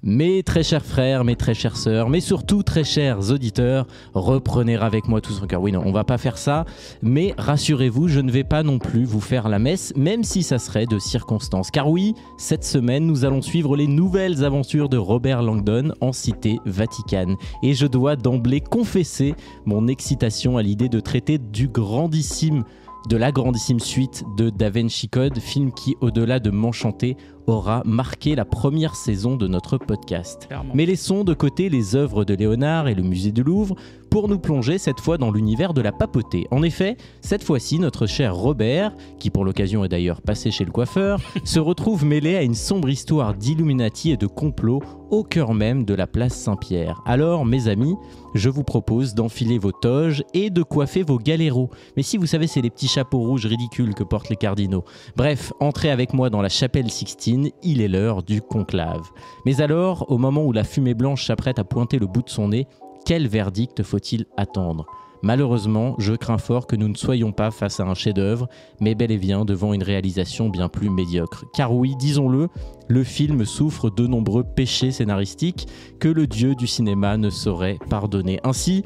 Mes très chers frères, mes très chères sœurs, mais surtout très chers auditeurs, reprenez avec moi tout son cœur. Oui, non, on va pas faire ça, mais rassurez-vous, je ne vais pas non plus vous faire la messe, même si ça serait de circonstance. Car oui, cette semaine, nous allons suivre les nouvelles aventures de Robert Langdon en cité Vaticane. Et je dois d'emblée confesser mon excitation à l'idée de traiter de la grandissime suite de Da Vinci Code, film qui, au-delà de m'enchanter, aura marqué la première saison de notre podcast. Clairement. Mais laissons de côté les œuvres de Léonard et le musée du Louvre pour nous plonger cette fois dans l'univers de la papauté. En effet, cette fois-ci, notre cher Robert, qui pour l'occasion est d'ailleurs passé chez le coiffeur, se retrouve mêlé à une sombre histoire d'Illuminati et de complot au cœur même de la place Saint-Pierre. Alors, mes amis, je vous propose d'enfiler vos toges et de coiffer vos galéros. Mais si vous savez, c'est les petits chapeaux rouges ridicules que portent les cardinaux. Bref, entrez avec moi dans la chapelle Sixtine, il est l'heure du conclave. Mais alors, au moment où la fumée blanche s'apprête à pointer le bout de son nez, quel verdict faut-il attendre ? Malheureusement, je crains fort que nous ne soyons pas face à un chef-d'œuvre, mais bel et bien devant une réalisation bien plus médiocre. Car oui, disons-le, le film souffre de nombreux péchés scénaristiques que le dieu du cinéma ne saurait pardonner. Ainsi,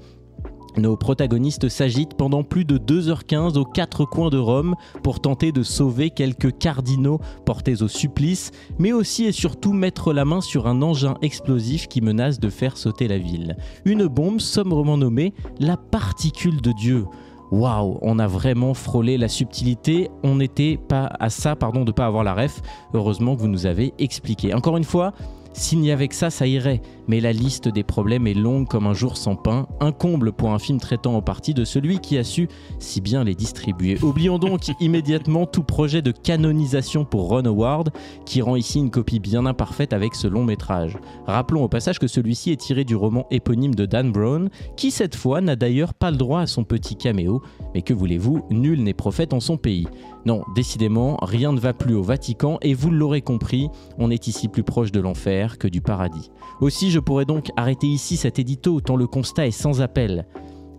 nos protagonistes s'agitent pendant plus de 2h15 aux quatre coins de Rome pour tenter de sauver quelques cardinaux portés au supplice, mais aussi et surtout mettre la main sur un engin explosif qui menace de faire sauter la ville. Une bombe sombrement nommée la particule de Dieu. Waouh, on a vraiment frôlé la subtilité, on n'était pas à ça, de pas avoir la ref. Heureusement que vous nous avez expliqué. Encore une fois, s'il n'y avait que ça irait, mais la liste des problèmes est longue comme un jour sans pain, un comble pour un film traitant en partie de celui qui a su si bien les distribuer. Oublions donc immédiatement tout projet de canonisation pour Ron Howard, qui rend ici une copie bien imparfaite avec ce long métrage. Rappelons au passage que celui-ci est tiré du roman éponyme de Dan Brown, qui cette fois n'a d'ailleurs pas le droit à son petit caméo, mais que voulez-vous, nul n'est prophète en son pays. Non, décidément, rien ne va plus au Vatican et vous l'aurez compris, on est ici plus proche de l'enfer que du paradis. Aussi, je pourrais donc arrêter ici cet édito tant le constat est sans appel.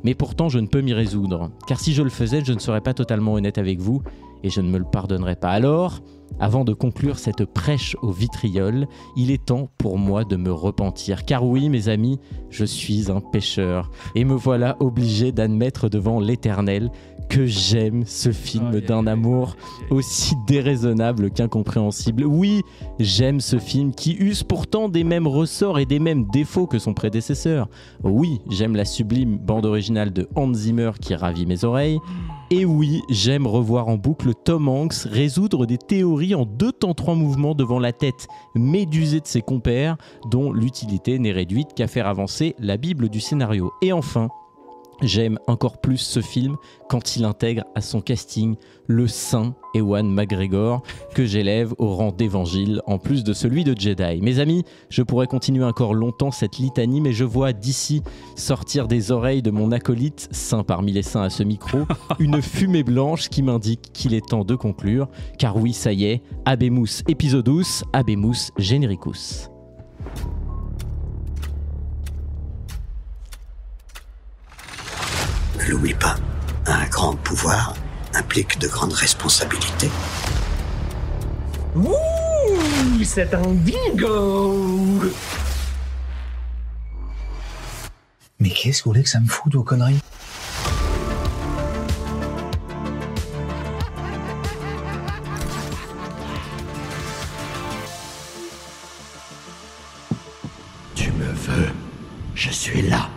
Mais pourtant, je ne peux m'y résoudre, car si je le faisais, je ne serais pas totalement honnête avec vous et je ne me le pardonnerais pas. Alors, avant de conclure cette prêche au vitriol, il est temps pour moi de me repentir. Car oui, mes amis, je suis un pécheur et me voilà obligé d'admettre devant l'Éternel que j'aime ce film d'un amour aussi déraisonnable qu'incompréhensible. Oui, j'aime ce film qui use pourtant des mêmes ressorts et des mêmes défauts que son prédécesseur. Oui, j'aime la sublime bande originale de Hans Zimmer qui ravit mes oreilles. Et oui, j'aime revoir en boucle Tom Hanks résoudre des théories en 2 temps 3 mouvements devant la tête médusée de ses compères, dont l'utilité n'est réduite qu'à faire avancer la Bible du scénario. Et enfin, j'aime encore plus ce film quand il intègre à son casting le saint Ewan McGregor que j'élève au rang d'évangile en plus de celui de Jedi. Mes amis, je pourrais continuer encore longtemps cette litanie, mais je vois d'ici sortir des oreilles de mon acolyte, saint parmi les saints à ce micro, une fumée blanche qui m'indique qu'il est temps de conclure. Car oui, ça y est, Habemus Episodus, Habemus Genericus. Ne l'oublie pas, un grand pouvoir implique de grandes responsabilités. Ouh, c'est un bingo! Mais qu'est-ce que vous voulez que ça me foute, vos conneries? Tu me veux, je suis là.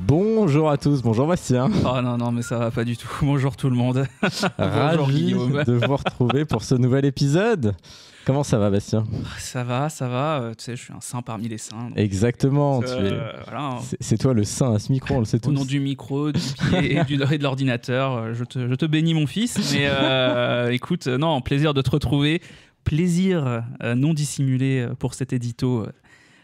Bonjour à tous, bonjour Bastien. Oh non, mais ça va pas du tout. Bonjour tout le monde. Bonjour Ravi Guillaume. de vous retrouver pour ce nouvel épisode. Comment ça va Bastien ? Ça va. Tu sais, je suis un saint parmi les saints. Donc, Exactement, voilà, hein. c'est toi le saint à ce micro, on le sait tous. Au nom du micro, du pied et de l'ordinateur, je te bénis mon fils. Mais écoute, non, plaisir de te retrouver. Plaisir non dissimulé pour cet édito,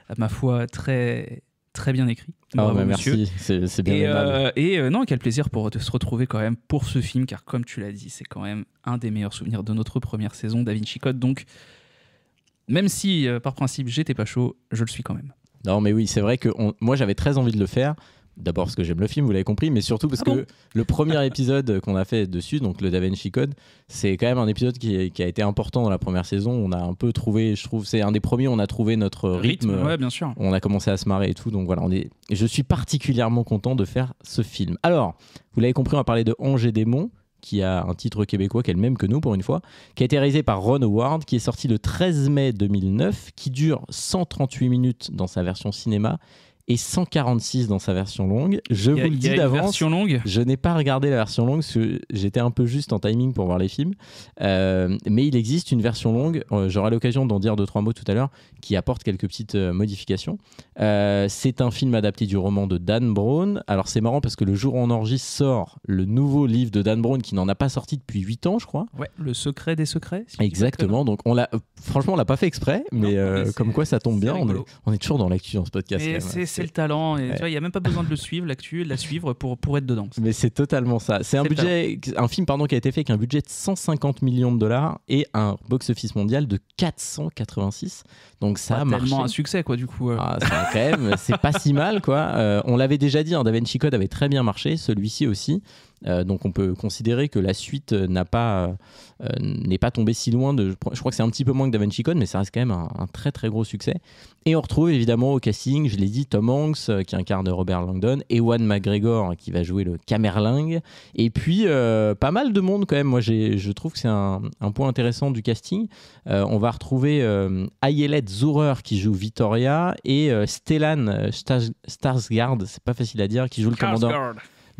à ma foi, très, très bien écrit. Bravo, merci, c'est bien aimable. Non, quel plaisir de se retrouver quand même pour ce film, car comme tu l'as dit, c'est quand même un des meilleurs souvenirs de notre première saison, Da Vinci Code. Donc, même si par principe j'étais pas chaud, je le suis quand même. Non mais oui, c'est vrai que moi j'avais très envie de le faire, d'abord parce que j'aime le film, vous l'avez compris, mais surtout parce que le premier épisode qu'on a fait dessus, donc le Da Vinci Code, c'est quand même un épisode qui a été important dans la première saison. On a un peu trouvé, je trouve, c'est un des premiers où on a trouvé notre rythme. Ouais, bien sûr. On a commencé à se marrer et tout, donc voilà, je suis particulièrement content de faire ce film. Alors, vous l'avez compris, on va parler de Ange et Démon, qui a un titre québécois qui est le même que nous pour une fois, qui a été réalisé par Ron Howard, qui est sorti le 13 mai 2009, qui dure 138 minutes dans sa version cinéma et 146 dans sa version longue. Je vous le dis d'avance, je n'ai pas regardé la version longue parce que j'étais un peu juste en timing pour voir les films, mais il existe une version longue, j'aurai l'occasion d'en dire 2-3 mots tout à l'heure, qui apporte quelques petites modifications. C'est un film adapté du roman de Dan Brown. Alors c'est marrant parce que le jour où on enregistre sort le nouveau livre de Dan Brown qui n'en a pas sorti depuis 8 ans je crois. Ouais, Le secret des secrets. Si exactement, donc franchement on l'a pas fait exprès, mais comme quoi ça tombe bien, on est toujours dans l'actu dans ce podcast. C'est le talent, et tu vois, il n'y a même pas besoin de le suivre, l'actu, de la suivre pour être dedans. Mais c'est totalement ça. C'est un film qui a été fait avec un budget de 150 millions de dollars et un box-office mondial de 486. Donc ça a marché. Tellement un succès quoi du coup. Quand même, c'est pas si mal quoi. On l'avait déjà dit, Da Vinci Code avait très bien marché, celui-ci aussi. Donc on peut considérer que la suite n'est pas tombée si loin je crois que c'est un petit peu moins que Da Vinci Code, mais ça reste quand même un très très gros succès. Et on retrouve évidemment au casting, je l'ai dit, Tom Hanks qui incarne Robert Langdon, Ewan McGregor qui va jouer le Camerlingue, et puis pas mal de monde quand même. Moi je trouve que c'est un point intéressant du casting. On va retrouver Ayelet Zurer qui joue Victoria et Stellan Skarsgård, c'est pas facile à dire, qui joue le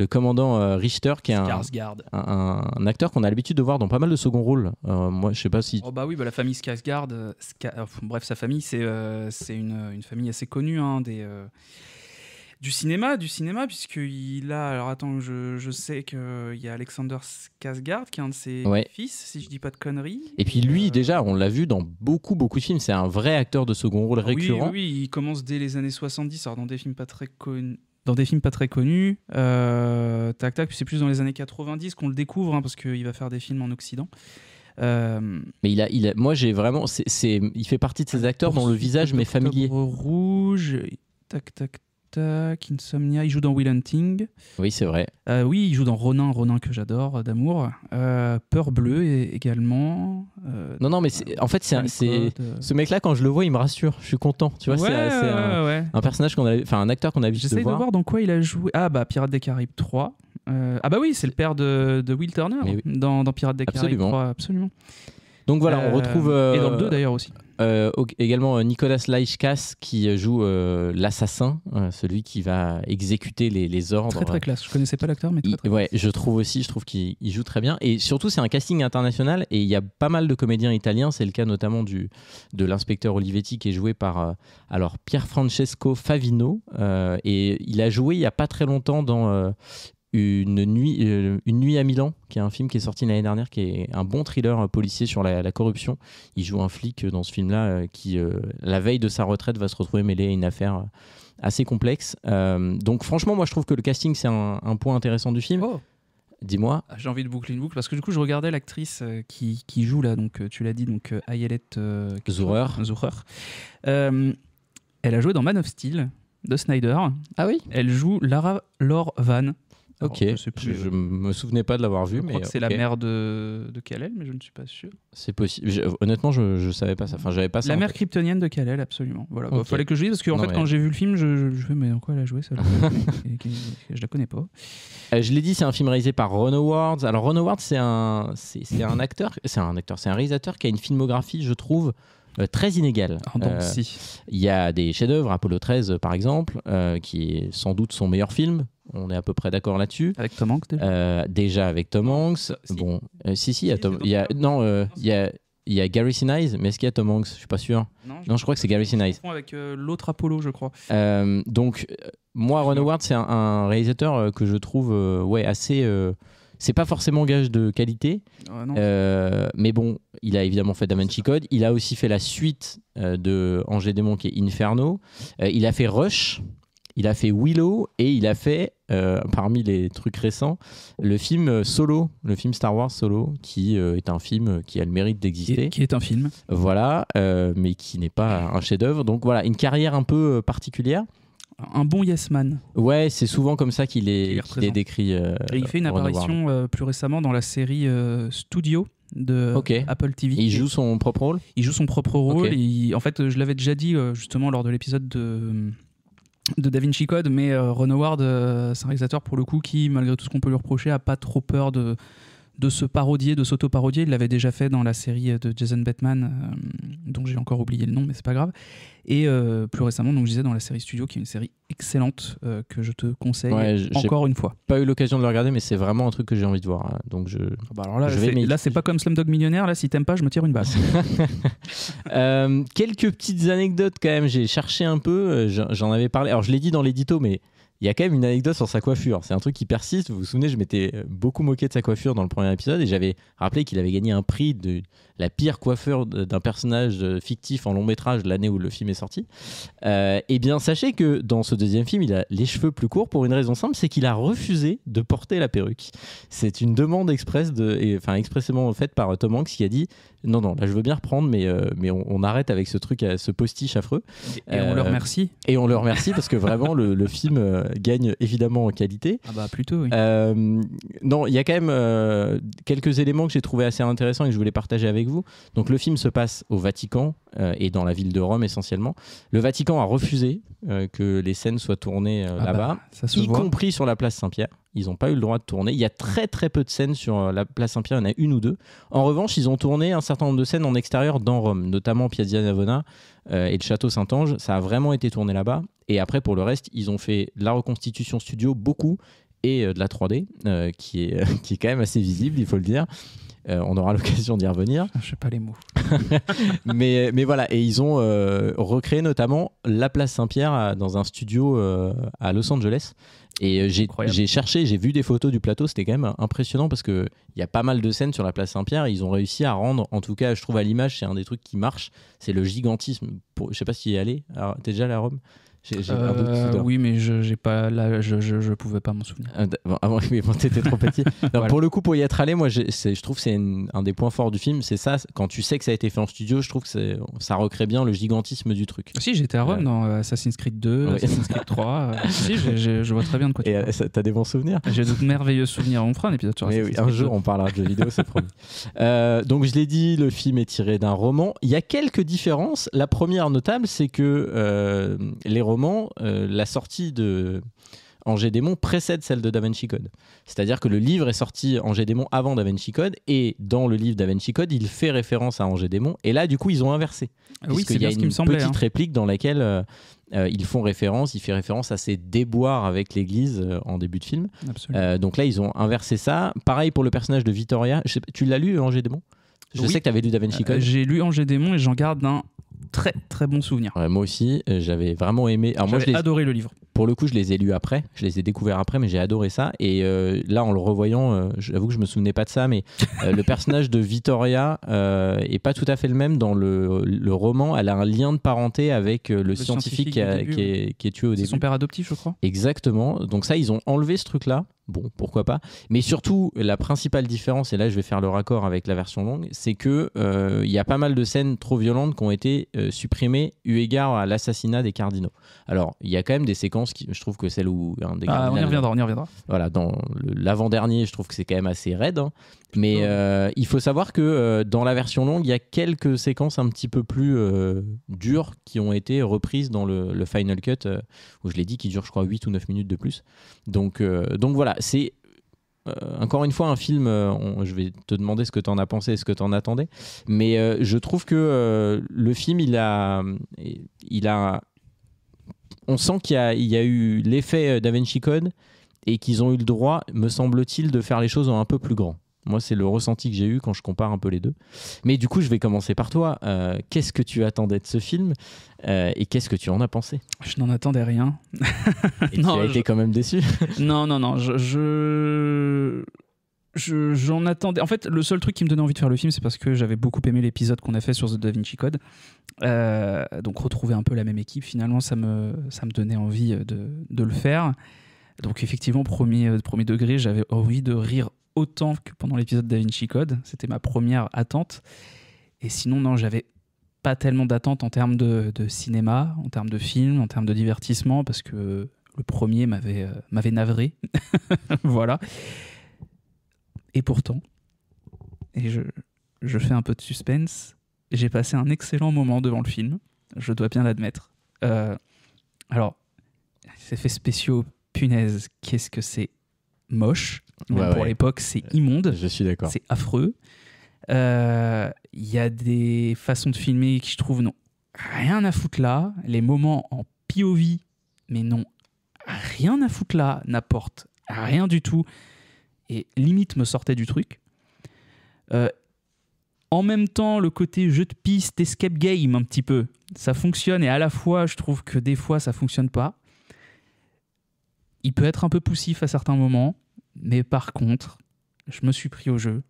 commandant Richter, qui est un acteur qu'on a l'habitude de voir dans pas mal de second rôles. Moi, je sais pas si... bah oui, la famille Skarsgård, bref, sa famille, c'est une famille assez connue du cinéma, puisqu'il a... Alors attends, je sais qu'il y a Alexander Skarsgård, qui est un de ses fils, si je dis pas de conneries. Et puis lui, déjà, on l'a vu dans beaucoup de films, c'est un vrai acteur de second rôle récurrent. Oui, il commence dès les années 70, alors dans des films pas très connus. Puis c'est plus dans les années 90 qu'on le découvre, parce qu'il va faire des films en Occident. Mais moi j'ai vraiment, il fait partie de ces acteurs dont le visage m'est familier. Rouge, Insomnia, il joue dans Will Hunting. Oui, c'est vrai. Oui, il joue dans Ronin que j'adore, d'amour. Peur bleue également. Non, mais en fait, ce mec-là, quand je le vois, il me rassure. Je suis content. Tu vois, c'est un personnage un acteur qu'on a l'habitude de voir. J'essaie de voir dans quoi il a joué. Pirates des Caraïbes 3. Oui, c'est le père de Will Turner dans Pirates des Caraïbes 3. Absolument. Donc voilà, on retrouve... et dans le 2 d'ailleurs aussi. Également Nicolas Leishkas qui joue l'assassin, celui qui va exécuter les ordres. Très très classe, je connaissais pas l'acteur, mais très ouais, je trouve qu'il joue très bien. Et surtout, c'est un casting international et il y a pas mal de comédiens italiens. C'est le cas notamment de l'inspecteur Olivetti qui est joué par Pierfrancesco Favino. Et il a joué il y a pas très longtemps dans... Une nuit à Milan, qui est un film qui est sorti l'année dernière, qui est un bon thriller policier sur la corruption. Il joue un flic dans ce film-là qui, la veille de sa retraite, va se retrouver mêlé à une affaire assez complexe. Donc franchement, moi je trouve que le casting, c'est un point intéressant du film. Dis-moi. J'ai envie de boucler une boucle, parce que du coup je regardais l'actrice qui joue là, donc tu l'as dit, donc Ayelet Zurer. Elle a joué dans Man of Steel de Snyder. Ah oui. Elle joue Lara Lor Van. Alors, je me souvenais pas de l'avoir vu, mais je crois que c'est la mère de Kal-El, mais je ne suis pas sûr. C'est possible. Honnêtement, je savais pas ça. Enfin, j'avais pas ça. La mère kryptonienne de Kal-El, absolument. Voilà. Fallait que je dise, parce qu'en fait, quand j'ai vu le film, je fais mais en quoi elle a joué ça je la connais pas. Je l'ai dit, c'est un film réalisé par Ron Howard. Alors Ron Howard, c'est un réalisateur qui a une filmographie, je trouve, très inégale. Il y a des chefs-d'œuvre, Apollo 13 par exemple, qui est sans doute son meilleur film. On est à peu près d'accord là-dessus. Avec Tom Hanks déjà avec Tom Hanks. Bon, il y a Gary Sinise, mais est-ce qu'il y a Tom Hanks? Je suis pas sûr. Non, je crois que c'est Gary Sinise. Avec l'autre Apollo, je crois. Donc, moi, Ron Howard, c'est un réalisateur que je trouve assez... c'est pas forcément gage de qualité, mais bon, il a évidemment fait Da Vinci Code. Il a aussi fait la suite de Ange et Démon, qui est Inferno. Il a fait Rush. Il a fait Willow et il a fait, parmi les trucs récents, le film Solo, le film Star Wars Solo, qui est un film qui a le mérite d'exister. Qui est un film. Voilà, mais qui n'est pas un chef-d'œuvre. Donc voilà, une carrière un peu particulière. un bon yes man. Ouais, c'est souvent comme ça qu'il est décrit. Et il fait une Ron Howard. apparition plus récemment dans la série Studio de Apple TV. Et il joue son propre rôle. Il joue son propre rôle. Ok. Et en fait, je l'avais déjà dit justement lors de l'épisode de Da Vinci Code, mais Ron Howard, c'est un réalisateur pour le coup qui, malgré tout ce qu'on peut lui reprocher, a pas trop peur de se parodier, de s'auto-parodier. Il l'avait déjà fait dans la série de Jason Bateman, dont j'ai encore oublié le nom, mais c'est pas grave. Et plus récemment, donc, je disais dans la série Studio, qui est une série excellente que je te conseille encore une fois. Pas eu l'occasion de le regarder, mais c'est vraiment un truc que j'ai envie de voir. Donc alors là, c'est pas comme Slumdog Millionnaire. Là, si t'aimes pas, je me tire une balle. Quelques petites anecdotes quand même. J'ai cherché un peu. J'en avais parlé. Alors je l'ai dit dans l'édito, mais il y a quand même une anecdote sur sa coiffure. C'est un truc qui persiste. Vous vous souvenez, je m'étais beaucoup moqué de sa coiffure dans le premier épisode et j'avais rappelé qu'il avait gagné un prix de la pire coiffeur d'un personnage fictif en long métrage l'année où le film est sorti. Eh bien, sachez que dans ce deuxième film, il a les cheveux plus courts pour une raison simple, c'est qu'il a refusé de porter la perruque. C'est une demande expressément faite par Tom Hanks qui a dit non, là je veux bien reprendre, mais on arrête avec ce truc, ce postiche affreux. Et on le remercie. Et on le remercie parce que vraiment le film gagne évidemment en qualité. Ah bah plutôt, oui. Non, il y a quand même quelques éléments que j'ai trouvé assez intéressants et que je voulais partager avec vous. Donc le film se passe au Vatican et dans la ville de Rome essentiellement. Le Vatican a refusé que les scènes soient tournées là-bas, y compris sur la place Saint-Pierre. Ils n'ont pas eu le droit de tourner. Il y a très très peu de scènes sur la place Saint-Pierre, il y en a une ou deux. En revanche, ils ont tourné un certain nombre de scènes en extérieur dans Rome, notamment Piazza Navona et le château Saint-Ange. Ça a vraiment été tourné là-bas. Et après, pour le reste, ils ont fait de la reconstitution studio, beaucoup, et de la 3D, qui est quand même assez visible, il faut le dire. On aura l'occasion d'y revenir. Je sais pas les mots. mais voilà, et ils ont recréé notamment la place Saint-Pierre dans un studio à Los Angeles. Et j'ai cherché, j'ai vu des photos du plateau, c'était quand même impressionnant parce qu'il y a pas mal de scènes sur la place Saint-Pierre. Ils ont réussi à rendre, en tout cas, je trouve à l'image, c'est un des trucs qui marche, c'est le gigantisme. Je sais pas si y est allé. Alors, t'es déjà allé à Rome ? J'ai un doute. Oui, mais je pouvais pas m'en souvenir. Mais bon, t'étais trop petit. Non, voilà. Pour le coup, pour y être allé, moi, je trouve que c'est un des points forts du film. C'est ça, quand tu sais que ça a été fait en studio, je trouve que ça recrée bien le gigantisme du truc. Si, j'étais à Rome dans Assassin's Creed 2, oui. Assassin's Creed 3. Si, je vois très bien de quoi tu parles. Et t'as des bons souvenirs ? J'ai de merveilleux souvenirs. On fera un épisode sur Assassin's Creed. Un jour, on parlera de jeux vidéo, c'est promis. Donc, je l'ai dit, le film est tiré d'un roman. Il y a quelques différences. La première notable, c'est que les romans, la sortie de Angers Démon précède celle de Da Vinci Code. C'est-à-dire que le livre est sorti Angers Démon avant Da Vinci Code et dans le livre Da Vinci Code, il fait référence à Angers Démon et là, du coup, ils ont inversé. Oui, c'est bien ce qui me semblait. Il y a une petite réplique dans laquelle il fait référence à ces déboires avec l'église en début de film. Donc là, ils ont inversé ça. Pareil pour le personnage de Vittoria. Tu l'as lu, Angers Démon ? Je sais que tu avais lu Da Vinci Code. J'ai lu Angers Démon et j'en garde un très très bon souvenir. Ouais, moi aussi, j'avais vraiment aimé. Alors j'avais adoré le livre. Pour le coup, je les ai lus après, je les ai découverts après, mais j'ai adoré ça. Et là, en le revoyant, j'avoue que je me souvenais pas de ça, mais le personnage de Vittoria est pas tout à fait le même dans le roman. Elle a un lien de parenté avec le scientifique qui est tué au début. C'est son père adoptif, je crois. Exactement. Donc ça, ils ont enlevé ce truc-là. Bon, pourquoi pas. Mais surtout, la principale différence, et là je vais faire le raccord avec la version longue, c'est que y a pas mal de scènes trop violentes qui ont été supprimées eu égard à l'assassinat des cardinaux. Alors, il y a quand même des séquences qui, je trouve que celle où un des cardinaux... On y reviendra. Voilà, dans l'avant-dernier, je trouve que c'est quand même assez raide. Hein. Mais il faut savoir que dans la version longue, il y a quelques séquences un petit peu plus dures qui ont été reprises dans le Final Cut, où je l'ai dit, qui dure, je crois, 8 ou 9 minutes de plus. Donc voilà, c'est encore une fois un film, je vais te demander ce que tu en as pensé et ce que tu en attendais, mais je trouve que le film, il a on sent qu'il y a eu l'effet Da Vinci Code et qu'ils ont eu le droit, me semble-t-il, de faire les choses en un peu plus grand. Moi, c'est le ressenti que j'ai eu quand je compare un peu les deux. Mais du coup, je vais commencer par toi. Qu'est-ce que tu attendais de ce film et qu'est-ce que tu en as pensé ? Je n'en attendais rien. Et tu as été quand même déçu ? Non. J'en attendais. En fait, le seul truc qui me donnait envie de faire le film, c'est parce que j'avais beaucoup aimé l'épisode qu'on a fait sur The Da Vinci Code. Donc, retrouver un peu la même équipe, finalement, ça me donnait envie de le faire. Donc, effectivement, premier degré, j'avais envie de rire autant que pendant l'épisode Da Vinci Code. C'était ma première attente. Et sinon, non, j'avais pas tellement d'attente en termes de cinéma, en termes de film, en termes de divertissement, parce que le premier m'avait navré. Voilà. Et pourtant, et je fais un peu de suspense, j'ai passé un excellent moment devant le film, je dois bien l'admettre. Alors, ces effets spéciaux, punaise, qu'est-ce que c'est moche. Même pour l'époque, c'est immonde. Je suis d'accord. C'est affreux. Il y a des façons de filmer qui, je trouve, n'ont rien à foutre là. Les moments en POV, mais non, rien à foutre là, n'apportent rien du tout. Et limite me sortait du truc. En même temps, le côté jeu de piste, escape game un petit peu, ça fonctionne et à la fois, je trouve que des fois, ça fonctionne pas. Il peut être un peu poussif à certains moments, mais par contre, je me suis pris au jeu.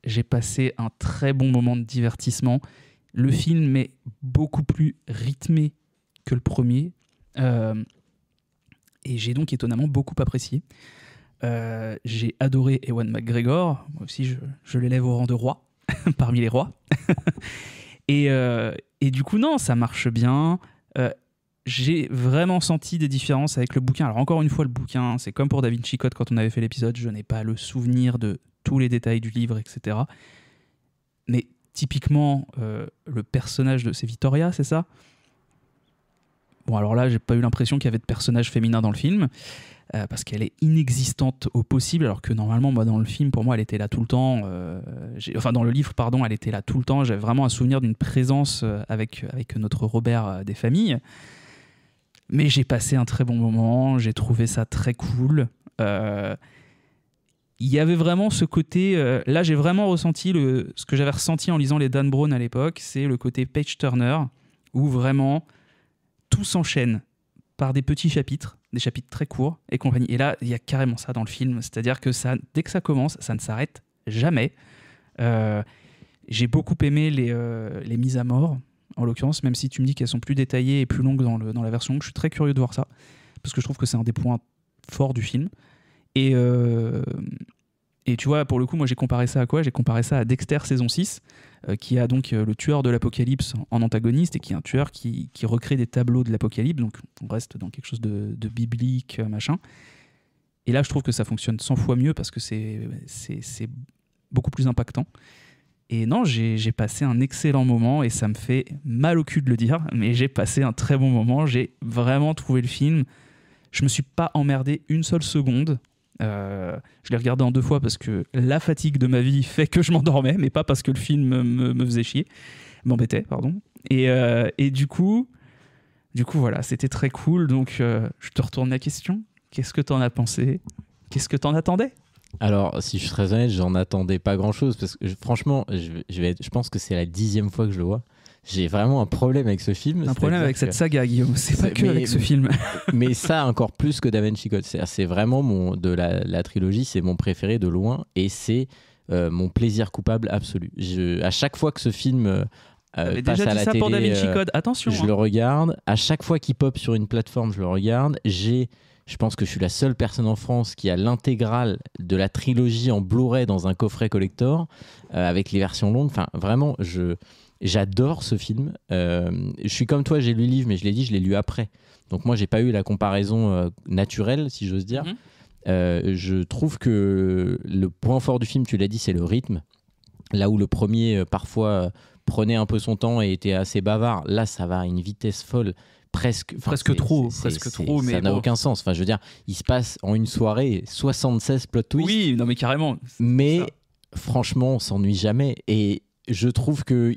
J'ai passé un très bon moment de divertissement. Le film est beaucoup plus rythmé que le premier. Et j'ai donc étonnamment beaucoup apprécié. J'ai adoré Ewan McGregor. Moi aussi, je l'élève au rang de roi, parmi les rois. et du coup, non, ça marche bien. J'ai vraiment senti des différences avec le bouquin. Alors encore une fois, le bouquin, c'est comme pour Da Vinci Code quand on avait fait l'épisode, je n'ai pas le souvenir de tous les détails du livre, etc. Mais typiquement, le personnage c'est Vittoria, c'est ça ? Bon, alors là, j'ai pas eu l'impression qu'il y avait de personnage féminin dans le film, parce qu'elle est inexistante au possible, alors que normalement, moi, dans le film, pour moi, elle était là tout le temps. Enfin, dans le livre, pardon, elle était là tout le temps. J'avais vraiment un souvenir d'une présence avec notre Robert des familles. Mais j'ai passé un très bon moment, j'ai trouvé ça très cool. Il y avait vraiment ce côté... là, j'ai vraiment ressenti ce que j'avais ressenti en lisant les Dan Brown à l'époque, c'est le côté page-turner, où vraiment tout s'enchaîne par des petits chapitres, des chapitres très courts et compagnie. Et là, il y a carrément ça dans le film, c'est-à-dire que dès que ça commence, ça ne s'arrête jamais. J'ai beaucoup aimé les mises à mort, en l'occurrence, même si tu me dis qu'elles sont plus détaillées et plus longues dans la version, je suis très curieux de voir ça, parce que je trouve que c'est un des points forts du film. Et tu vois, pour le coup, moi j'ai comparé ça à quoi ? J'ai comparé ça à Dexter saison 6, qui a donc le tueur de l'apocalypse en antagoniste, et qui est un tueur qui recrée des tableaux de l'apocalypse, donc on reste dans quelque chose de biblique, machin. Et là, je trouve que ça fonctionne 100 fois mieux, parce que c'est beaucoup plus impactant. Et non, j'ai passé un excellent moment, et ça me fait mal au cul de le dire, mais j'ai passé un très bon moment. J'ai vraiment trouvé le film. Je me suis pas emmerdé une seule seconde. Je l'ai regardé en 2 fois parce que la fatigue de ma vie fait que je m'endormais, mais pas parce que le film me faisait chier, m'embêtait, pardon. Et du coup, voilà, c'était très cool. Donc, je te retourne la question. Qu'est-ce que t'en as pensé ? Qu'est-ce que t'en attendais ? Alors, si je suis très honnête, j'en attendais pas grand-chose, parce que franchement, je pense que c'est la 10e fois que je le vois. J'ai vraiment un problème avec ce film. Un problème avec cette saga, Guillaume. C'est pas que avec ce film. Mais ça, encore plus que Da Vinci Code. C'est vraiment de la trilogie, c'est mon préféré de loin, et c'est mon plaisir coupable absolu. À chaque fois que ce film passe déjà à dit la ça télé, pour Da Vinci Code. Attention. Je le regarde. À chaque fois qu'il pop sur une plateforme, je le regarde. Je pense que je suis la seule personne en France qui a l'intégrale de la trilogie en Blu-ray dans un coffret collector, avec les versions longues. Enfin, vraiment, j'adore ce film. Je suis comme toi, j'ai lu le livre, mais je l'ai dit, je l'ai lu après. Donc moi, j'ai pas eu la comparaison naturelle, si j'ose dire. Je trouve que le point fort du film, tu l'as dit, c'est le rythme. Là où le premier, parfois, prenait un peu son temps et était assez bavard, là, ça va à une vitesse folle. Presque trop, mais ça n'a aucun sens. Enfin, je veux dire, il se passe en une soirée 76 plot twists. Oui, non mais carrément. Mais franchement, on s'ennuie jamais. Et je trouve que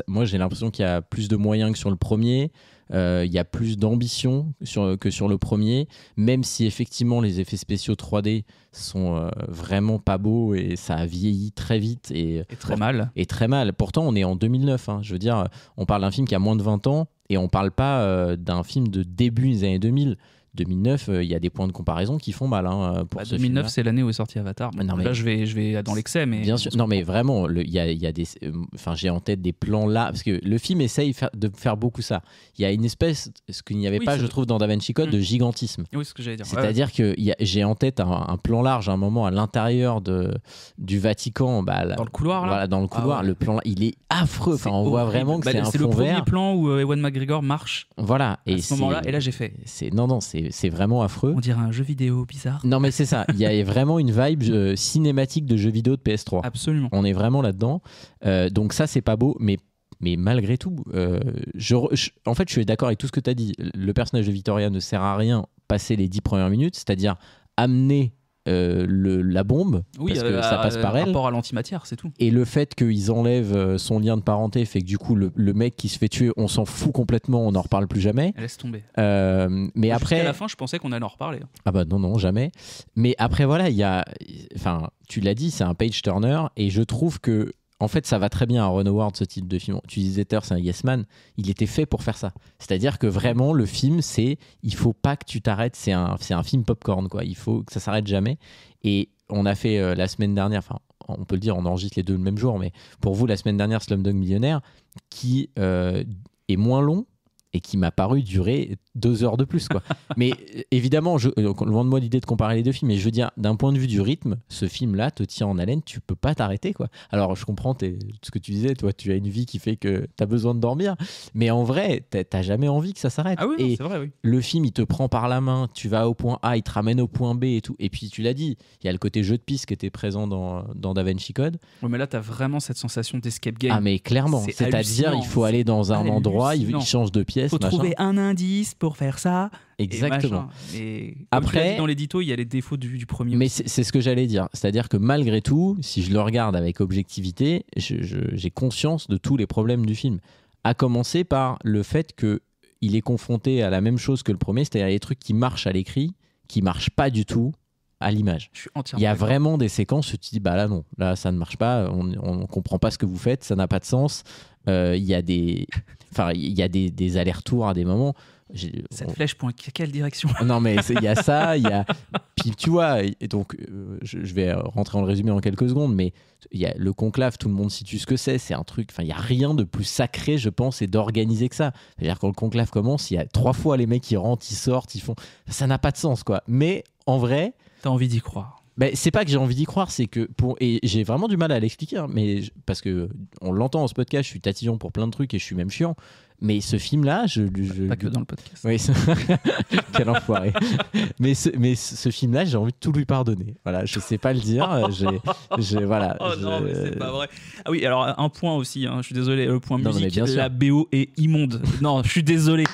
moi, j'ai l'impression qu'il y a plus de moyens que sur le premier. Il y a plus d'ambition que sur le premier, même si effectivement les effets spéciaux 3D sont vraiment pas beaux, et ça a vieilli très vite et très mal. Et très mal. Pourtant, on est en 2009. Hein. Je veux dire, on parle d'un film qui a moins de 20 ans, et on parle pas d'un film de début des années 2000. 2009, il y a des points de comparaison qui font mal pour ce 2009, film-là. c'est l'année où est sorti Avatar. Bon, Non, mais- là, je vais dans l'excès, mais Bien sûr, non mais vraiment, il y a des, enfin j'ai en tête des plans là, parce que le film essaye de faire beaucoup ça. Il y a une espèce, ce qu'il n'y avait Oui, pas, ça- je trouve, dans Da Vinci Code, de gigantisme. oui, c'est ce que j'allais dire. C'est-à-dire que j'ai en tête un plan large, un moment à l'intérieur du Vatican, Dans le couloir, là. Voilà, dans le couloir, ouais. le plan là, il est affreux. Enfin, on voit horrible. vraiment que c'est un c'est le fond premier vert. plan où Ewan McGregor marche Voilà, à ce moment-là, et là j'ai fait. C'est vraiment affreux. On dirait un jeu vidéo bizarre. Non mais c'est ça, il y a vraiment une vibe cinématique de jeu vidéo de PS3. Absolument. On est vraiment là-dedans. Donc ça, c'est pas beau, mais malgré tout, en fait, je suis d'accord avec tout ce que tu as dit. Le personnage de Victoria ne sert à rien passer les 10 premières minutes, c'est-à-dire amener la bombe, Oui, parce que ça passe par elle. rapport à l'antimatière, c'est tout. Et le fait qu'ils enlèvent son lien de parenté fait que du coup, le mec qui se fait tuer, on s'en fout complètement, on n'en reparle plus jamais. Laisse tomber. Mais après... Jusqu'à la fin, je pensais qu'on allait en reparler. Ah bah non, jamais. Mais après, voilà, il y a... Enfin, tu l'as dit, c'est un page-turner, et je trouve que en fait, ça va très bien à Ron Howard, ce type de film. Tu disais, c'est un yes man. Il était fait pour faire ça. C'est-à-dire que vraiment, le film, il faut pas que tu t'arrêtes. C'est un film popcorn, quoi. Il faut que ça s'arrête jamais. Et on a fait la semaine dernière, enfin, on peut le dire, on enregistre les deux le même jour, mais pour vous, la semaine dernière, Slumdog Millionnaire, qui est moins long et qui m'a paru durer 2 heures de plus, quoi. Mais évidemment, loin de moi l'idée de comparer les deux films, mais je veux dire, d'un point de vue du rythme, ce film-là te tient en haleine, tu peux pas t'arrêter, quoi. Alors, je comprends ce que tu disais, toi, tu as une vie qui fait que tu as besoin de dormir, mais en vrai, t'as jamais envie que ça s'arrête. Ah oui, non, et c'est vrai, oui. le film, il te prend par la main, tu vas au point A, il te ramène au point B et tout. Et puis, tu l'as dit, il y a le côté jeu de piste qui était présent dans Da Vinci Code. Ouais, mais là, t'as vraiment cette sensation d'escape game. Ah, mais clairement, C'est c'est-à-dire, hallucinant. il faut aller dans un endroit, il hallucinant. change de pièce, Faut machin. trouver un indice pour faire ça. Exactement. Et Après- après, dans l'édito, il y a les défauts du premier. Mais aussi. c'est ce que j'allais dire. C'est-à-dire que malgré tout, si je le regarde avec objectivité, j'ai conscience de tous les problèmes du film. À commencer par le fait qu'il est confronté à la même chose que le premier, c'est-à-dire les trucs qui marchent à l'écrit, qui marchent pas du tout à l'image. Je suis Il entièrement y a d'accord. vraiment des séquences où tu te dis, bah là non, là ça ne marche pas, on comprend pas ce que vous faites, ça n'a pas de sens. Il y a des allers-retours à des moments. Cette flèche pointe quelle direction? Non, mais il y a ça, il y a. Puis tu vois, et donc je vais rentrer dans le résumé en quelques secondes, mais il y a le conclave, tout le monde situe ce que c'est un truc. Enfin, il y a rien de plus sacré, je pense, et d'organisé que ça. C'est-à-dire quand le conclave commence, il y a 3 fois les mecs qui rentrent, ils sortent, ils font. Ça n'a pas de sens, quoi. Mais en vrai. T'as envie d'y croire. Ben, c'est pas que j'ai envie d'y croire, c'est que et j'ai vraiment du mal à l'expliquer, hein, mais parce que on l'entend dans ce podcast, je suis tatillon pour plein de trucs et je suis même chiant. Mais ce film-là, Pas que dans le podcast. Oui, quel enfoiré. mais ce film-là, j'ai envie de tout lui pardonner. Voilà, je sais pas le dire. Voilà. Oh non, mais c'est pas vrai. Ah oui, alors un point aussi, hein, je suis désolé, le point Non, mais musique, bien sûr. la BO est immonde. Non, je suis désolé.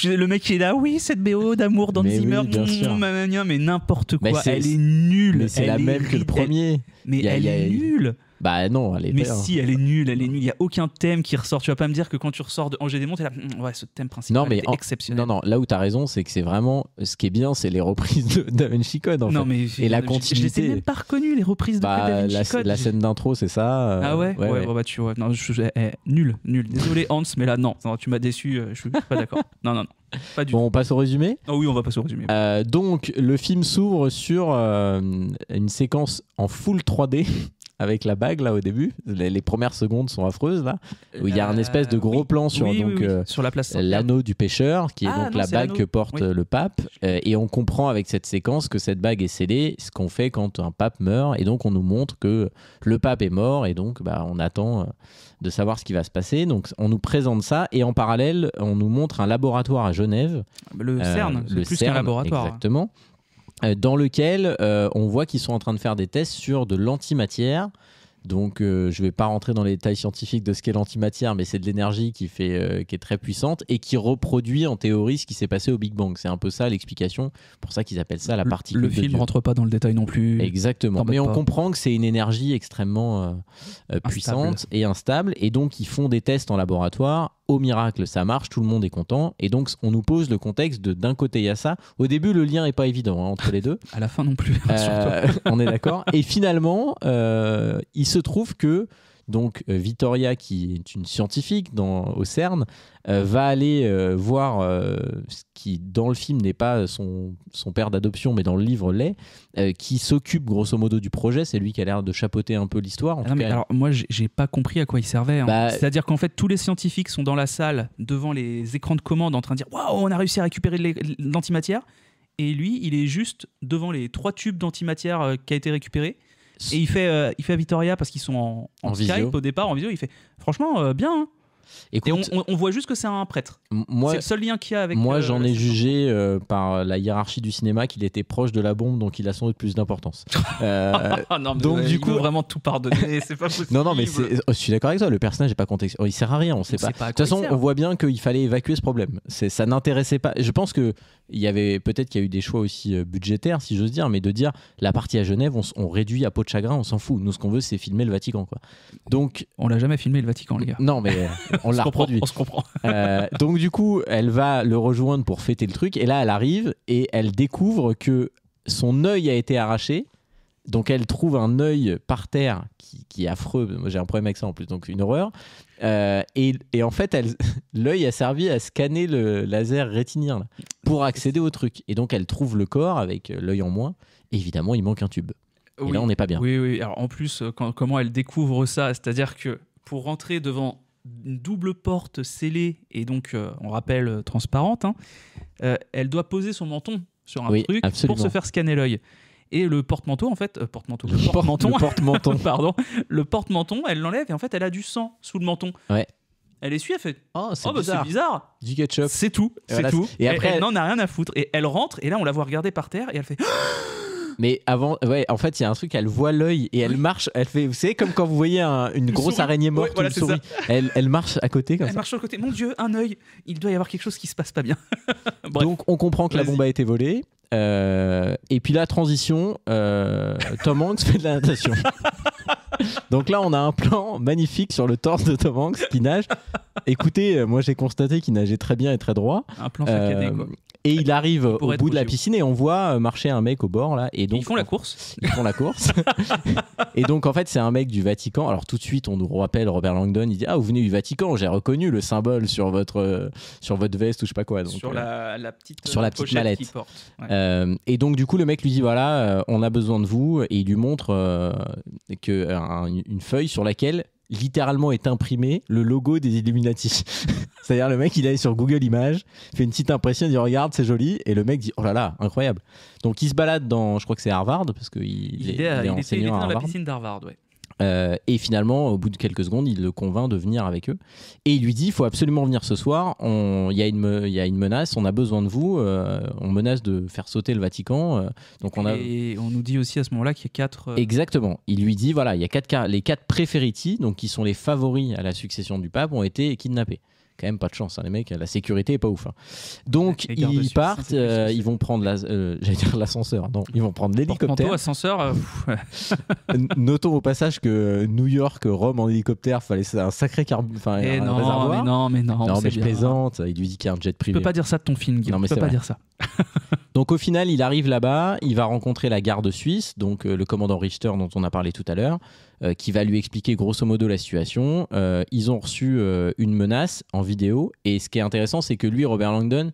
Le mec qui est là, oui, cette BO d'amour dans Mais Zimmer, oui, bien sûr. mais n'importe quoi, Mais elle est nulle. Mais c'est elle la est même que le premier. Mais Il y a- elle il y a- est nulle. Bah non, elle est Mais belle, hein. si, elle est nulle, il y a aucun thème qui ressort. Tu vas pas me dire que quand tu ressors de Angers Démon, t'es là, ouais, ce thème principal Non, mais était exceptionnel. Non, là où t'as raison, c'est que c'est vraiment. Ce qui est bien, c'est les reprises de Da Vinci Code, en Non, fait. mais Et la je les ai continuité. même pas reconnues, les reprises de Da Bah, Vinci Code. la scène d'intro, c'est ça. Ah ouais, bon, bah tu vois, non, nul. Désolé Hans, mais là non, tu m'as déçu, je suis pas d'accord. Non, pas du tout. Bon, on passe au résumé. Oh oui, on va passer au résumé. Donc, le film s'ouvre sur une séquence en full 3D avec la bague là au début. Les premières secondes sont affreuses là, où il y a un espèce de gros oui. plan sur Oui, donc oui, oui. Sur la place Saint-Pierre. l'anneau du pêcheur, qui est Ah, donc non, la c'est bague l'anneau. que porte Oui. le pape, et on comprend avec cette séquence que cette bague est scellée, ce qu'on fait quand un pape meurt, et donc on nous montre que le pape est mort, et donc bah, on attend de savoir ce qui va se passer. Donc on nous présente ça, et en parallèle on nous montre un laboratoire à Genève. Le CERN, c'est le plus CERN, qu'un laboratoire. Exactement. Dans lequel on voit qu'ils sont en train de faire des tests sur de l'antimatière. Donc, je ne vais pas rentrer dans les détails scientifiques de ce qu'est l'antimatière, mais c'est de l'énergie qui est très puissante et qui reproduit en théorie ce qui s'est passé au Big Bang. C'est un peu ça l'explication, pour ça qu'ils appellent ça la particule Le de film Dieu. rentre pas dans le détail non plus. Exactement. T'embête Mais on pas. comprend que c'est une énergie extrêmement puissante et instable. Et donc, ils font des tests en laboratoire. Au miracle, ça marche, tout le monde est content. Et donc, on nous pose le contexte de d'un côté, il y a ça. Au début, le lien n'est pas évident hein, entre les deux. À la fin non plus. Rassure-toi. On est d'accord. Et finalement, il se trouve que Donc Vittoria, qui est une scientifique au CERN, va aller voir ce qui dans le film n'est pas son père d'adoption, mais dans le livre l'est, qui s'occupe grosso modo du projet. C'est lui qui a l'air de chapeauter un peu l'histoire. Alors moi j'ai pas compris à quoi il servait. Bah, c'est-à-dire qu'en fait tous les scientifiques sont dans la salle devant les écrans de commande en train de dire waouh, on a réussi à récupérer l'antimatière, et lui il est juste devant les 3 tubes d'antimatière qui a été récupéré. Et il fait à Vittoria, parce qu'ils sont en Skype visio. au départ, en visio, il fait franchement bien. Hein. Écoute, Et on voit juste que c'est un prêtre. moi, c'est le seul lien qu'il y a avec. Moi, j'en ai jugé par la hiérarchie du cinéma qu'il était proche de la bombe, donc il a sans doute plus d'importance. Non, mais donc du coup, vraiment tout pardonner, c'est pas possible. non, mais je suis d'accord avec toi. Le personnage n'est pas contextuel. Il sert à rien. On sait pas. De toute façon, on voit bien qu'il fallait évacuer ce problème. Ça n'intéressait pas. Je pense que il y avait peut-être qu'il y a eu des choix aussi budgétaires, si j'ose dire, mais de dire la partie à Genève, on réduit à peau de chagrin, on s'en fout. Nous, ce qu'on veut, c'est filmer le Vatican, quoi. Donc, on l'a jamais filmé le Vatican, les gars. Non, mais on l'a reproduit. On se comprend. Donc du coup, elle va le rejoindre pour fêter le truc, et là, elle arrive et elle découvre que son œil a été arraché. Donc elle trouve un œil par terre qui est affreux. Moi, j'ai un problème avec ça en plus, donc une horreur. Et en fait, l'œil a servi à scanner le laser rétinien là, pour accéder au truc. Et donc elle trouve le corps avec l'œil en moins. Et évidemment, il manque un tube. Et là, on n'est pas bien. Oui. Alors en plus, comment elle découvre ça, c'est-à-dire que pour rentrer devant une double porte scellée et donc, on rappelle, transparente, hein, elle doit poser son menton sur un truc absolument. pour se faire scanner l'œil. Et le porte-manteau, en fait, le porte-menton, elle l'enlève et en fait, elle a du sang sous le menton. Ouais. Elle essuie, elle fait c'est c'est bizarre. Du ketchup. C'est tout. Et après, elle n'en a rien à foutre. Et elle rentre et là, on la voit regarder par terre et elle fait. Mais avant, en fait, il y a un truc, elle voit l'œil et elle marche, elle fait, vous savez, comme quand vous voyez une grosse souris. araignée morte, Voilà, une souris. Elle marche à côté comme ça. Elle marche sur le côté. Mon Dieu, un œil. Il doit y avoir quelque chose qui se passe pas bien. Bref. Donc, on comprend que la bombe a été volée. Et puis la transition, Tom Hanks fait de la natation. Donc là, on a un plan magnifique sur le torse de Tom Hanks qui nage. Écoutez, moi j'ai constaté qu'il nageait très bien et très droit. Un plan saccadé, quoi. Et il arrive au bout de la géo. piscine et on voit marcher un mec au bord là. Et donc, ils font la course. Et donc en fait c'est un mec du Vatican. Alors tout de suite on nous rappelle Robert Langdon, il dit vous venez du Vatican, j'ai reconnu le symbole sur votre veste ou je sais pas quoi. Donc, sur la petite mallette qu'il porte. Ouais. Et donc du coup le mec lui dit voilà on a besoin de vous, et il lui montre une feuille sur laquelle littéralement est imprimé le logo des Illuminati. C'est-à-dire le mec il est sur Google Images, fait une petite impression, il dit regarde c'est joli, et le mec dit oh là là incroyable. Donc il se balade je crois que c'est Harvard, parce qu'il est enseignant à Harvard. Dans la piscine d'Harvard, ouais. Et finalement, au bout de quelques secondes, il le convainc de venir avec eux. Et il lui dit, il faut absolument venir ce soir. Il y a une menace, on a besoin de vous. On menace de faire sauter le Vatican. Et on nous dit aussi à ce moment-là qu'il y a 4... Exactement. Il lui dit, voilà, il y a les 4 préfériti, donc qui sont les favoris à la succession du pape, ont été kidnappés. Quand même pas de chance, hein, les mecs, la sécurité est pas ouf. Hein. Donc ils partent, ils vont prendre j'allais dire l'ascenseur, non, ils vont prendre l'hélicoptère. Ascenseur. Notons au passage que New York, Rome en hélicoptère, fallait un sacré réservoir. Mais non, mais je plaisante. Il lui dit qu'il y a un jet privé. Tu peux pas dire ça de ton film, Guillaume. Tu peux pas dire ça. Donc au final, il arrive là-bas, il va rencontrer la garde suisse, donc le commandant Richter dont on a parlé tout à l'heure, qui va lui expliquer grosso modo la situation. Ils ont reçu une menace en vidéo, et ce qui est intéressant, c'est que lui, Robert Langdon,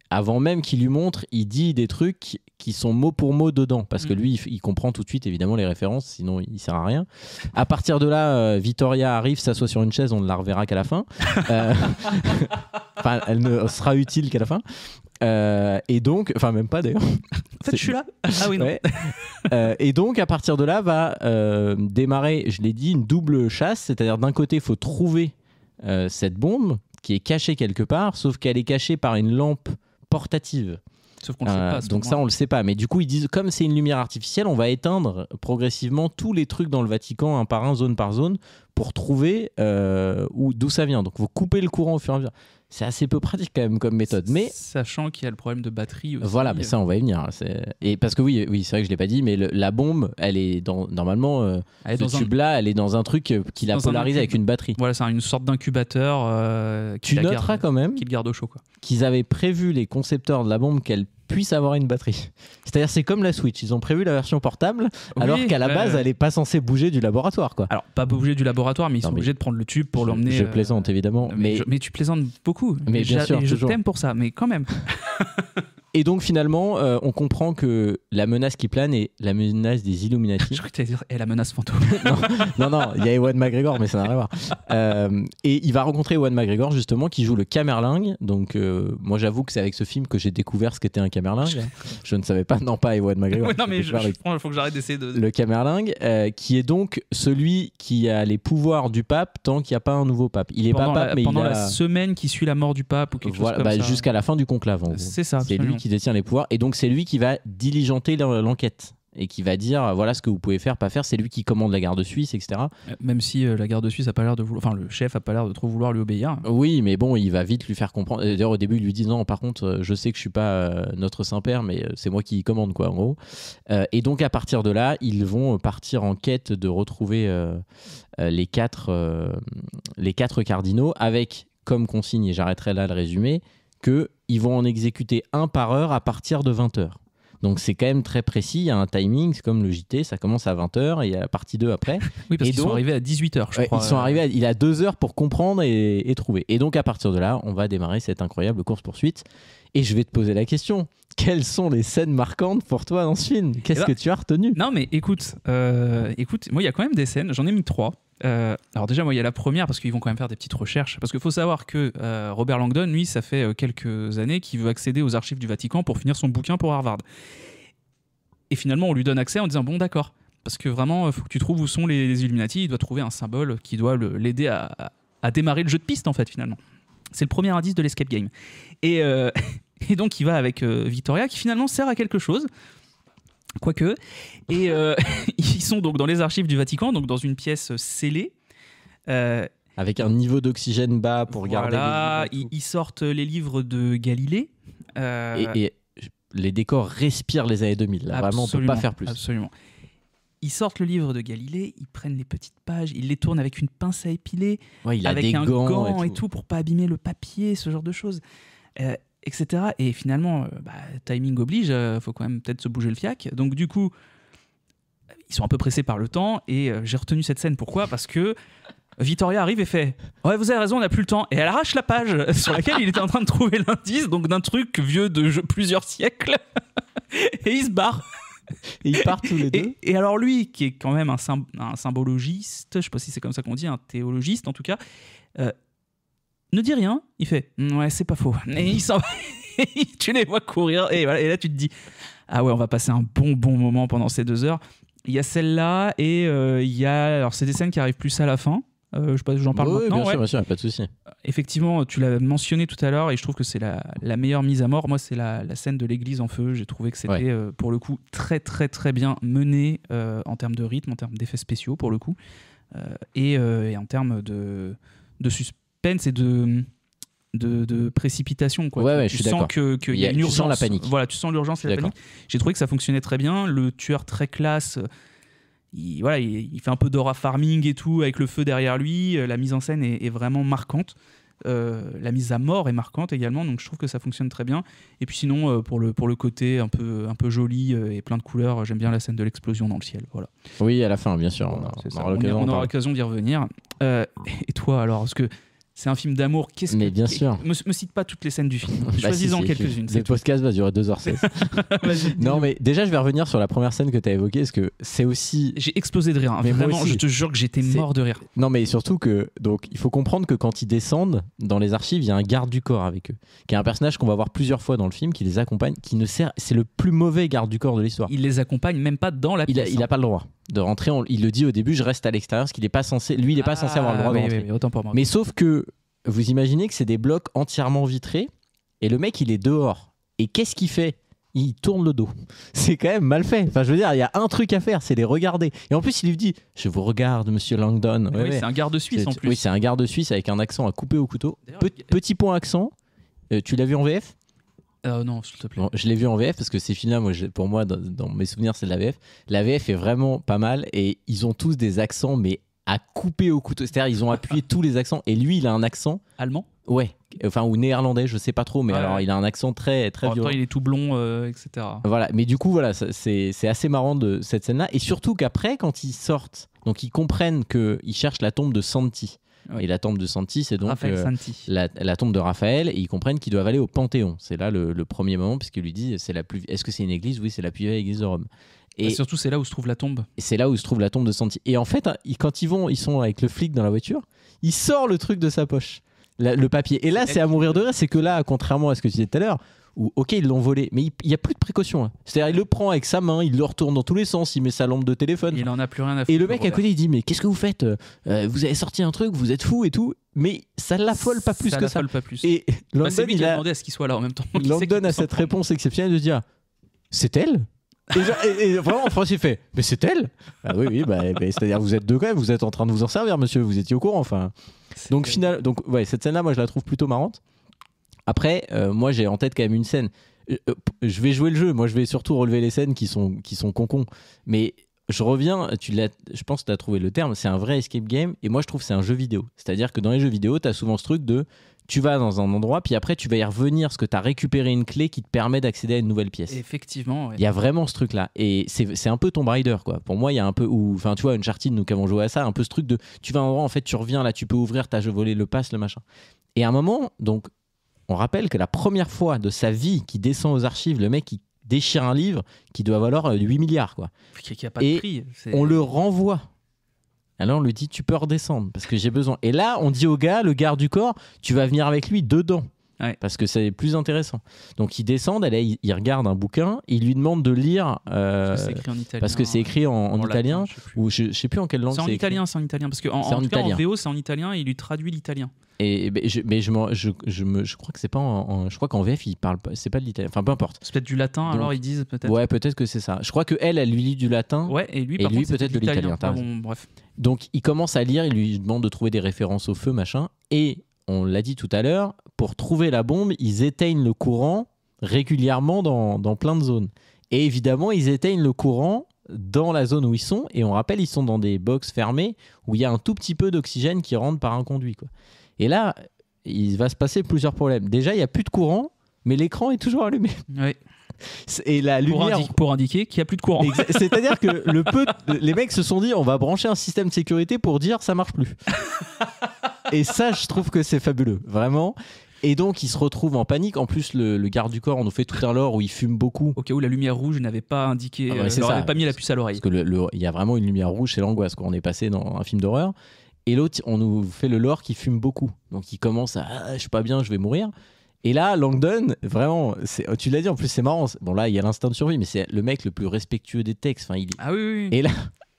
avant même qu'il lui montre, il dit des trucs qui sont mot pour mot dedans, parce que lui, il comprend tout de suite évidemment les références, sinon il sert à rien. À partir de là, Vittoria arrive, s'assoit sur une chaise, on ne la reverra qu'à la fin. Enfin, elle ne sera utile qu'à la fin. Et donc, enfin même pas d'ailleurs. En fait, je suis là. Ah oui, non. Ouais. Et donc, à partir de là, va démarrer, je l'ai dit, une double chasse. C'est-à-dire, d'un côté, il faut trouver cette bombe qui est cachée quelque part, sauf qu'elle est cachée par une lampe portative. Sauf qu'on le sait pas. Donc ça, on le sait pas. Mais du coup, ils disent, comme c'est une lumière artificielle, on va éteindre progressivement tous les trucs dans le Vatican, un par un, zone par zone, pour trouver d'où ça vient. Donc, il faut couper le courant au fur et à mesure. C'est assez peu pratique quand même comme méthode, mais sachant qu'il y a le problème de batterie aussi. Voilà, mais ça on va y venir. Et parce que oui, c'est vrai que je l'ai pas dit, mais la bombe, elle est normalement ce tube-là, elle est dans un truc qui l'a polarisé avec une batterie. Voilà, c'est une sorte d'incubateur. Tu noteras quand même qui le garde au chaud, quoi. Qu'ils avaient prévu, les concepteurs de la bombe, qu'elle puisse avoir une batterie. C'est-à-dire, c'est comme la Switch. Ils ont prévu la version portable, alors qu'à la base, elle n'est pas censée bouger du laboratoire, quoi. Alors, pas bouger du laboratoire, mais ils sont obligés de prendre le tube pour l'emmener. Je plaisante, évidemment. Mais tu plaisantes beaucoup. Mais bien sûr, je t'aime pour ça, mais quand même. Et donc finalement, on comprend que la menace qui plane est la menace des Illuminati. Je crois que tu allais dire la menace fantôme. non, il y a Ewan McGregor, mais ça n'a rien à voir. Et il va rencontrer Ewan McGregor, justement, qui joue le Camerlingue. Donc moi, j'avoue que c'est avec ce film que j'ai découvert ce qu'était un Camerlingue. Je ne savais pas, non pas Ewan McGregor. Ouais, non, mais il faut que j'arrête d'essayer de... Le Camerlingue, qui est donc celui qui a les pouvoirs du pape tant qu'il n'y a pas un nouveau pape. Il est pas pape, mais pendant il a... la semaine qui suit la mort du pape ou quelque chose comme ça. Jusqu'à la fin du conclave, en gros. C'est ça, c'est lui qui détient les pouvoirs, et donc c'est lui qui va diligenter l'enquête et qui va dire voilà ce que vous pouvez faire, pas faire. C'est lui qui commande la garde suisse, etc. Même si la garde suisse a pas l'air de vouloir, enfin le chef a pas l'air de trop vouloir lui obéir. Oui, mais bon, il va vite lui faire comprendre. D'ailleurs, au début, il lui dit non, par contre, je sais que je suis pas notre Saint-Père, mais c'est moi qui commande, quoi, en gros. Et donc à partir de là, ils vont partir en quête de retrouver les quatre cardinaux, avec comme consigne, et j'arrêterai là le résumé, qu'ils vont en exécuter un par heure à partir de 20h. Donc c'est quand même très précis, il y a un timing, c'est comme le JT, ça commence à 20h et il y a la partie 2 après. Oui, parce qu'ils sont arrivés à 18h, je crois. Ils sont arrivés il a 2 heures pour comprendre et trouver. Et donc à partir de là, on va démarrer cette incroyable course-poursuite. Et je vais te poser la question, quelles sont les scènes marquantes pour toi dans ce film ? Qu'est-ce que tu as retenu ? Non mais écoute, moi il y a quand même des scènes, j'en ai mis 3. Alors déjà, moi, il y a la première, parce qu'ils vont quand même faire des petites recherches. Parce qu'il faut savoir que Robert Langdon, lui, ça fait quelques années qu'il veut accéder aux archives du Vatican pour finir son bouquin pour Harvard. Et finalement, on lui donne accès en disant, bon, d'accord, parce que vraiment, il faut que tu trouves où sont les Illuminati. Il doit trouver un symbole qui doit l'aider à démarrer le jeu de piste, en fait, finalement. C'est le premier indice de l'escape game. Et donc, il va avec Victoria, qui finalement sert à quelque chose. Quoique, et ils sont donc dans les archives du Vatican, donc dans une pièce scellée. Avec un niveau d'oxygène bas pour garder les livres. Ils sortent les livres de Galilée. Et les décors respirent les années 2000. Là, vraiment, on ne peut pas faire plus. Absolument. Ils sortent le livre de Galilée, ils prennent les petites pages, ils les tournent avec une pince à épiler, il a avec des un gants et tout pour pas abîmer le papier, ce genre de choses. Etc. Et finalement, timing oblige, faut quand même peut-être se bouger le fiac. Donc du coup, ils sont un peu pressés par le temps et j'ai retenu cette scène. Pourquoi ? Parce que Victoria arrive et fait « Ouais, vous avez raison, on n'a plus le temps ». Et elle arrache la page sur laquelle il était en train de trouver l'indice, donc d'un truc vieux de plusieurs siècles. Et il se barre. Et ils partent tous les deux. Et alors lui, qui est quand même un symbologiste, je ne sais pas si c'est comme ça qu'on dit, un théologiste en tout cas, ne dit rien, il fait ouais, c'est pas faux. Et il s'en va, tu les vois courir, et voilà, et là tu te dis ah ouais, on va passer un bon moment pendant ces 2 heures. Il y a celle-là, et il y a. Alors, c'est des scènes qui arrivent plus à la fin. Je sais pas, j'en parle maintenant. Bien sûr, pas de souci. Effectivement, tu l'as mentionné tout à l'heure, et je trouve que c'est la meilleure mise à mort. Moi, c'est la scène de l'église en feu. J'ai trouvé que c'était, pour le coup, très, très, très bien mené en termes de rythme, en termes d'effets spéciaux, pour le coup, et en termes de suspense et de précipitation, quoi. Ouais, tu je suis sens d'accord. qu'il y a une urgence. Tu sens la panique. Voilà, tu sens l'urgence et la panique. J'ai trouvé que ça fonctionnait très bien. Le tueur très classe, il fait un peu d'aura farming et tout, avec le feu derrière lui. La mise en scène est vraiment marquante. La mise à mort est marquante également, donc je trouve que ça fonctionne très bien. Et puis sinon, pour le côté un peu joli et plein de couleurs, j'aime bien la scène de l'explosion dans le ciel. Voilà. Oui, à la fin, bien sûr. Voilà, on aura l'occasion d'y revenir. Et toi, alors, est-ce que c'est un film d'amour? Mais bien sûr. Me cite pas toutes les scènes du film. Choisis-en quelques-unes. Le podcast va durer 2h16. Non, mais déjà, je vais revenir sur la première scène que tu as évoquée, parce que c'est aussi... J'ai explosé de rire. Mais vraiment, je te jure que j'étais mort de rire. Non, mais surtout que... Donc, il faut comprendre que quand ils descendent, dans les archives, il y a un garde du corps avec eux, qui est un personnage qu'on va voir plusieurs fois dans le film, qui les accompagne, qui ne sert... C'est le plus mauvais garde du corps de l'histoire. Il les accompagne même pas dans la pièce. Il n'a pas le droit de rentrer. Il le dit au début, je reste à l'extérieur, parce qu'il n'est pas censé... Lui, il n'est pas censé avoir le droit de rentrer. Oui, autant pour moi. Mais sauf que... Vous imaginez que c'est des blocs entièrement vitrés et le mec il est dehors. Et qu'est-ce qu'il fait ? Il tourne le dos. C'est quand même mal fait. Enfin, je veux dire, il y a un truc à faire, c'est les regarder. Et en plus, il lui dit « Je vous regarde, monsieur Langdon. » Oui, c'est un garde suisse en plus. Oui, c'est un garde suisse avec un accent à couper au couteau. Petit point accent. Tu l'as vu en VF ? Non, s'il te plaît. Bon, je l'ai vu en VF parce que ces films-là, pour moi, dans mes souvenirs, c'est de la VF. La VF est vraiment pas mal et ils ont tous des accents, mais à couper au couteau. C'est-à-dire, ils ont appuyé tous les accents. Et lui, il a un accent allemand. Ouais, enfin ou néerlandais, je sais pas trop, mais Ouais, alors ouais. il a un accent très très En même temps, violent. il est tout blond, etc. Voilà, mais du coup voilà, c'est assez marrant de cette scène-là, et surtout qu'après quand ils sortent, donc ils comprennent qu'ils cherchent la tombe de Santi, Ouais. et la tombe de Santi c'est donc Raphaël Santi. la tombe de Raphaël, et ils comprennent qu'ils doivent aller au Panthéon. C'est là le premier moment, puisqu'il lui dit est-ce que c'est une église? Oui, c'est la plus vieille église de Rome. Et Bah, surtout, c'est là où se trouve la tombe. c'est là où se trouve la tombe de Santi. Et en fait, quand ils sont avec le flic dans la voiture, il sort le truc de sa poche, le papier. Et là, c'est à mourir de rire. C'est que là, contrairement à ce que tu disais tout à l'heure, où, ok, ils l'ont volé, mais il n'y a plus de précaution. Hein. C'est-à-dire, il le prend avec sa main, il le retourne dans tous les sens, il met sa lampe de téléphone. Il en a plus rien à foutre. Et le mec à Robert. côté, il dit, mais qu'est-ce que vous faites? Vous avez sorti un truc, vous êtes fou et tout. Mais ça l'affole pas plus Ça que ça. l'affole pas plus. Et Bah, Landon, c'est lui qui il a a, demandé à ce qu'il soit là en même temps. Qui sait Landon qu'il a peut s'en cette prendre. réponse exceptionnelle de dire, c'est elle? Et vraiment, en français, il fait, mais c'est elle? Ah oui, c'est-à-dire, vous êtes deux quand même, vous êtes en train de vous en servir, monsieur, vous étiez au courant, enfin. Donc, ouais, cette scène-là, moi, je la trouve plutôt marrante. Après, moi, j'ai en tête quand même une scène. Je vais jouer le jeu, moi, je vais surtout relever les scènes qui sont concons. Mais je reviens, je pense que tu as trouvé le terme, c'est un vrai escape game, et moi, je trouve que c'est un jeu vidéo. C'est-à-dire que dans les jeux vidéo, tu as souvent ce truc de. Tu vas dans un endroit, puis après, tu vas y revenir parce que tu as récupéré une clé qui te permet d'accéder à une nouvelle pièce. Effectivement. Ouais. Il y a vraiment ce truc-là. Et c'est un peu Tomb Raider, quoi. Pour moi, il y a un peu. Enfin, tu vois, Uncharted, nous qui avons joué à ça, un peu ce truc de. Tu vas à un endroit, en fait, tu reviens là, tu peux ouvrir, t'as volé le pass, le machin. Et à un moment, donc, on rappelle que la première fois de sa vie qu'il descend aux archives, le mec, il déchire un livre qui doit valoir 8 milliards, quoi. Qui a pas de Et prix. On le renvoie. Alors on lui dit, tu peux redescendre parce que j'ai besoin. Et là, on dit au gars, le garde du corps, tu vas venir avec lui dedans. Ouais. Parce que c'est plus intéressant. Donc ils descendent, là, il regarde un bouquin, il lui demande de lire. C'est écrit en italien. Parce que c'est écrit en italien, latin, je sais plus. ou je sais plus en quelle langue C'est en c'est écrit. italien, c'est en italien. Parce que C'est en en tout cas, en italien. VO, c'est en italien et il lui traduit l'italien. Et je crois que c'est pas je crois qu'en VF il parle pas, c'est pas de l'italien. Enfin peu importe. C'est peut-être du latin, Donc, alors ils disent peut-être. Ouais, peut-être que c'est ça. Je crois que elle lui lit du latin. Ouais, et lui, Et par lui, contre, c'était peut-être de l'italien, t'as Ah, raison. bon, bref. Donc il commence à lire, il lui demande de trouver des références au feu, machin. Et on l'a dit tout à l'heure, pour trouver la bombe, ils éteignent le courant régulièrement dans plein de zones. Et évidemment, ils éteignent le courant dans la zone où ils sont. Et on rappelle, ils sont dans des box fermées où il y a un tout petit peu d'oxygène qui rentre par un conduit, quoi. Et là, il va se passer plusieurs problèmes. Déjà, il n'y a plus de courant, mais l'écran est toujours allumé. Ouais. Et la lumière... Pour indiquer qu'il n'y a plus de courant. C'est-à-dire que les mecs se sont dit, on va brancher un système de sécurité pour dire ça marche plus. Et ça, je trouve que c'est fabuleux, vraiment. Et donc, ils se retrouvent en panique. En plus, le garde du corps, on nous fait tout un lore où il fume beaucoup. Au cas où la lumière rouge n'avait pas indiqué, Ah ouais, c'est leur ça. avait pas mis la puce à l'oreille. Parce que il y a vraiment une lumière rouge, c'est l'angoisse, quoi. On est passé dans un film d'horreur. Et l'autre, on nous fait le lore qui fume beaucoup. Donc, il commence à je suis pas bien, je vais mourir. Et là, Langdon, vraiment, tu l'as dit, en plus, c'est marrant. Bon, là, il y a l'instinct de survie, mais c'est le mec le plus respectueux des textes. Enfin, Ah oui, oui. Et là,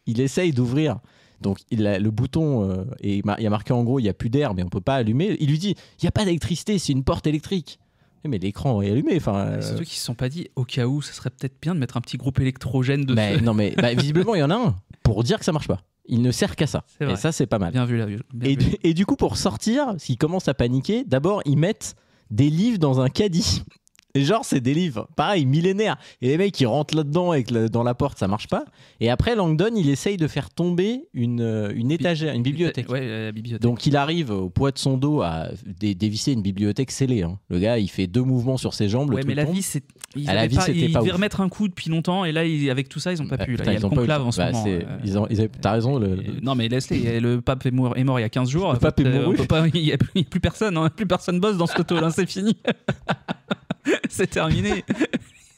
il essaye d'ouvrir. Donc, le bouton, il y a marqué en gros, il n'y a plus d'air, mais on peut pas allumer. Il lui dit, il n'y a pas d'électricité, c'est une porte électrique. Mais l'écran est allumé. Enfin, C'est ceux qui se sont pas dit, au cas où, ça serait peut-être bien de mettre un petit groupe électrogène dessus. non, mais visiblement, il y en a un pour dire que ça marche pas. Il ne sert qu'à ça. C'est vrai. Et ça, c'est pas mal. Bien vu, là. Et du coup, pour sortir, s'ils commencent à paniquer, d'abord, ils mettent des livres dans un caddie. Et genre, c'est des livres, pareil, millénaires. Et les mecs, ils rentrent là-dedans dans la porte, ça marche pas. Et après, Langdon, il essaye de faire tomber une étagère, une bibliothèque. Ouais, la bibliothèque. Donc, il arrive au poids de son dos à dévisser une bibliothèque scellée. Hein. Le gars, il fait 2 mouvements sur ses jambes. Ouais, le mais truc la tombe. vie, c'est. Ils À la vie, c'était pas devaient ouf. remettre un coup depuis longtemps, et là, avec tout ça, ils ont pas pu. Là. Putain, Il y a ils le ont pas eu conclave le en ce temps. moment. T'as raison. Non, mais laisse-les. Le pape est mort il y a 15 jours. Le pape est mouru. Il n'y a plus personne. Hein. Plus personne bosse dans ce hôtel. C'est fini. C'est terminé.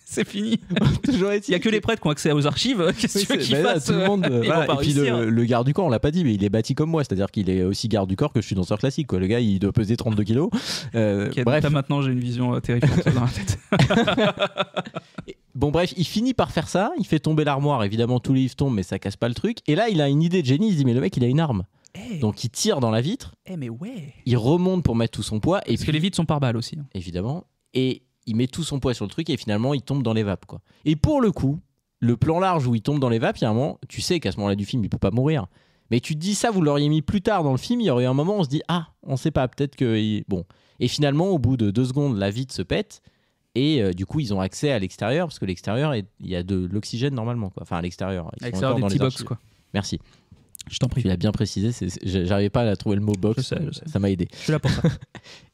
C'est fini. Toujours Il n'y a que les prêtres qui ont accès aux archives. Qu'est-ce que tu veux qu'ils fassent? Tout le monde. Ils Voilà. vont pas Et puis réussir. le garde du corps, on l'a pas dit, mais il est bâti comme moi, c'est-à-dire qu'il est aussi garde du corps que je suis danseur classique. Quoi. Le gars, il doit peser 32 kilos. Ok, Bref. là, maintenant, j'ai une vision terrifiante dans la tête. Bon, bref, il finit par faire ça. Il fait tomber l'armoire. Évidemment, tous les livres tombent, mais ça casse pas le truc. Et là, il a une idée de génie. Il se dit, mais le mec, il a une arme. Donc, il tire dans la vitre. Mais ouais. Il remonte pour mettre tout son poids. Et Parce que les vitres sont par balles aussi. Hein. évidemment. Et il met tout son poids sur le truc. Et finalement, il tombe dans les vapes. Quoi. Et pour le coup, le plan large où il tombe dans les vapes, il y a un moment, tu sais qu'à ce moment-là du film, il peut pas mourir. Mais tu te dis ça, vous l'auriez mis plus tard dans le film. Il y aurait eu un moment où on se dit, ah, on sait pas, peut-être que. Bon. Et finalement, au bout de 2 secondes, la vitre se pète. Et du coup, ils ont accès à l'extérieur. Parce que l'extérieur, il y a de l'oxygène normalement. Quoi. Enfin, à l'extérieur. Ils Avec sont ça, encore des dans petits les box, archives. quoi. Merci. Je t'en prie. Tu l'as bien précisé, j'arrivais pas à trouver le mot box, Je sais. ça m'a aidé. Je suis là pour ça.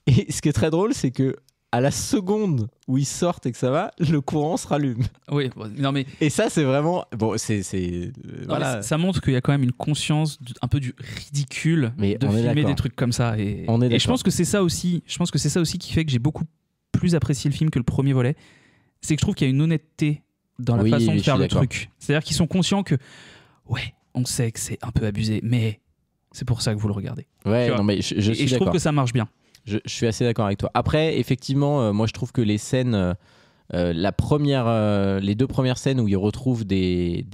Et ce qui est très drôle, c'est que à la seconde où ils sortent et que ça va, le courant se rallume. Oui, non mais Et ça, c'est vraiment... Bon, c'est voilà. ça montre qu'il y a quand même une conscience un peu du ridicule Mais de on est filmer d'accord. des trucs comme ça. Et On est je d'accord. pense que c'est ça aussi. Je pense que c'est ça aussi qui fait que j'ai beaucoup plus apprécié le film que le premier volet. C'est que je trouve qu'il y a une honnêteté dans la Oui, façon de je faire suis le d'accord. truc. C'est-à-dire qu'ils sont conscients que, ouais, on sait que c'est un peu abusé, mais c'est pour ça que vous le regardez. Ouais, Tu vois. non, mais je Et suis je trouve d'accord. que ça marche bien. Je suis assez d'accord avec toi. Après, effectivement, moi je trouve que les scènes, les 2 premières scènes où ils retrouvent les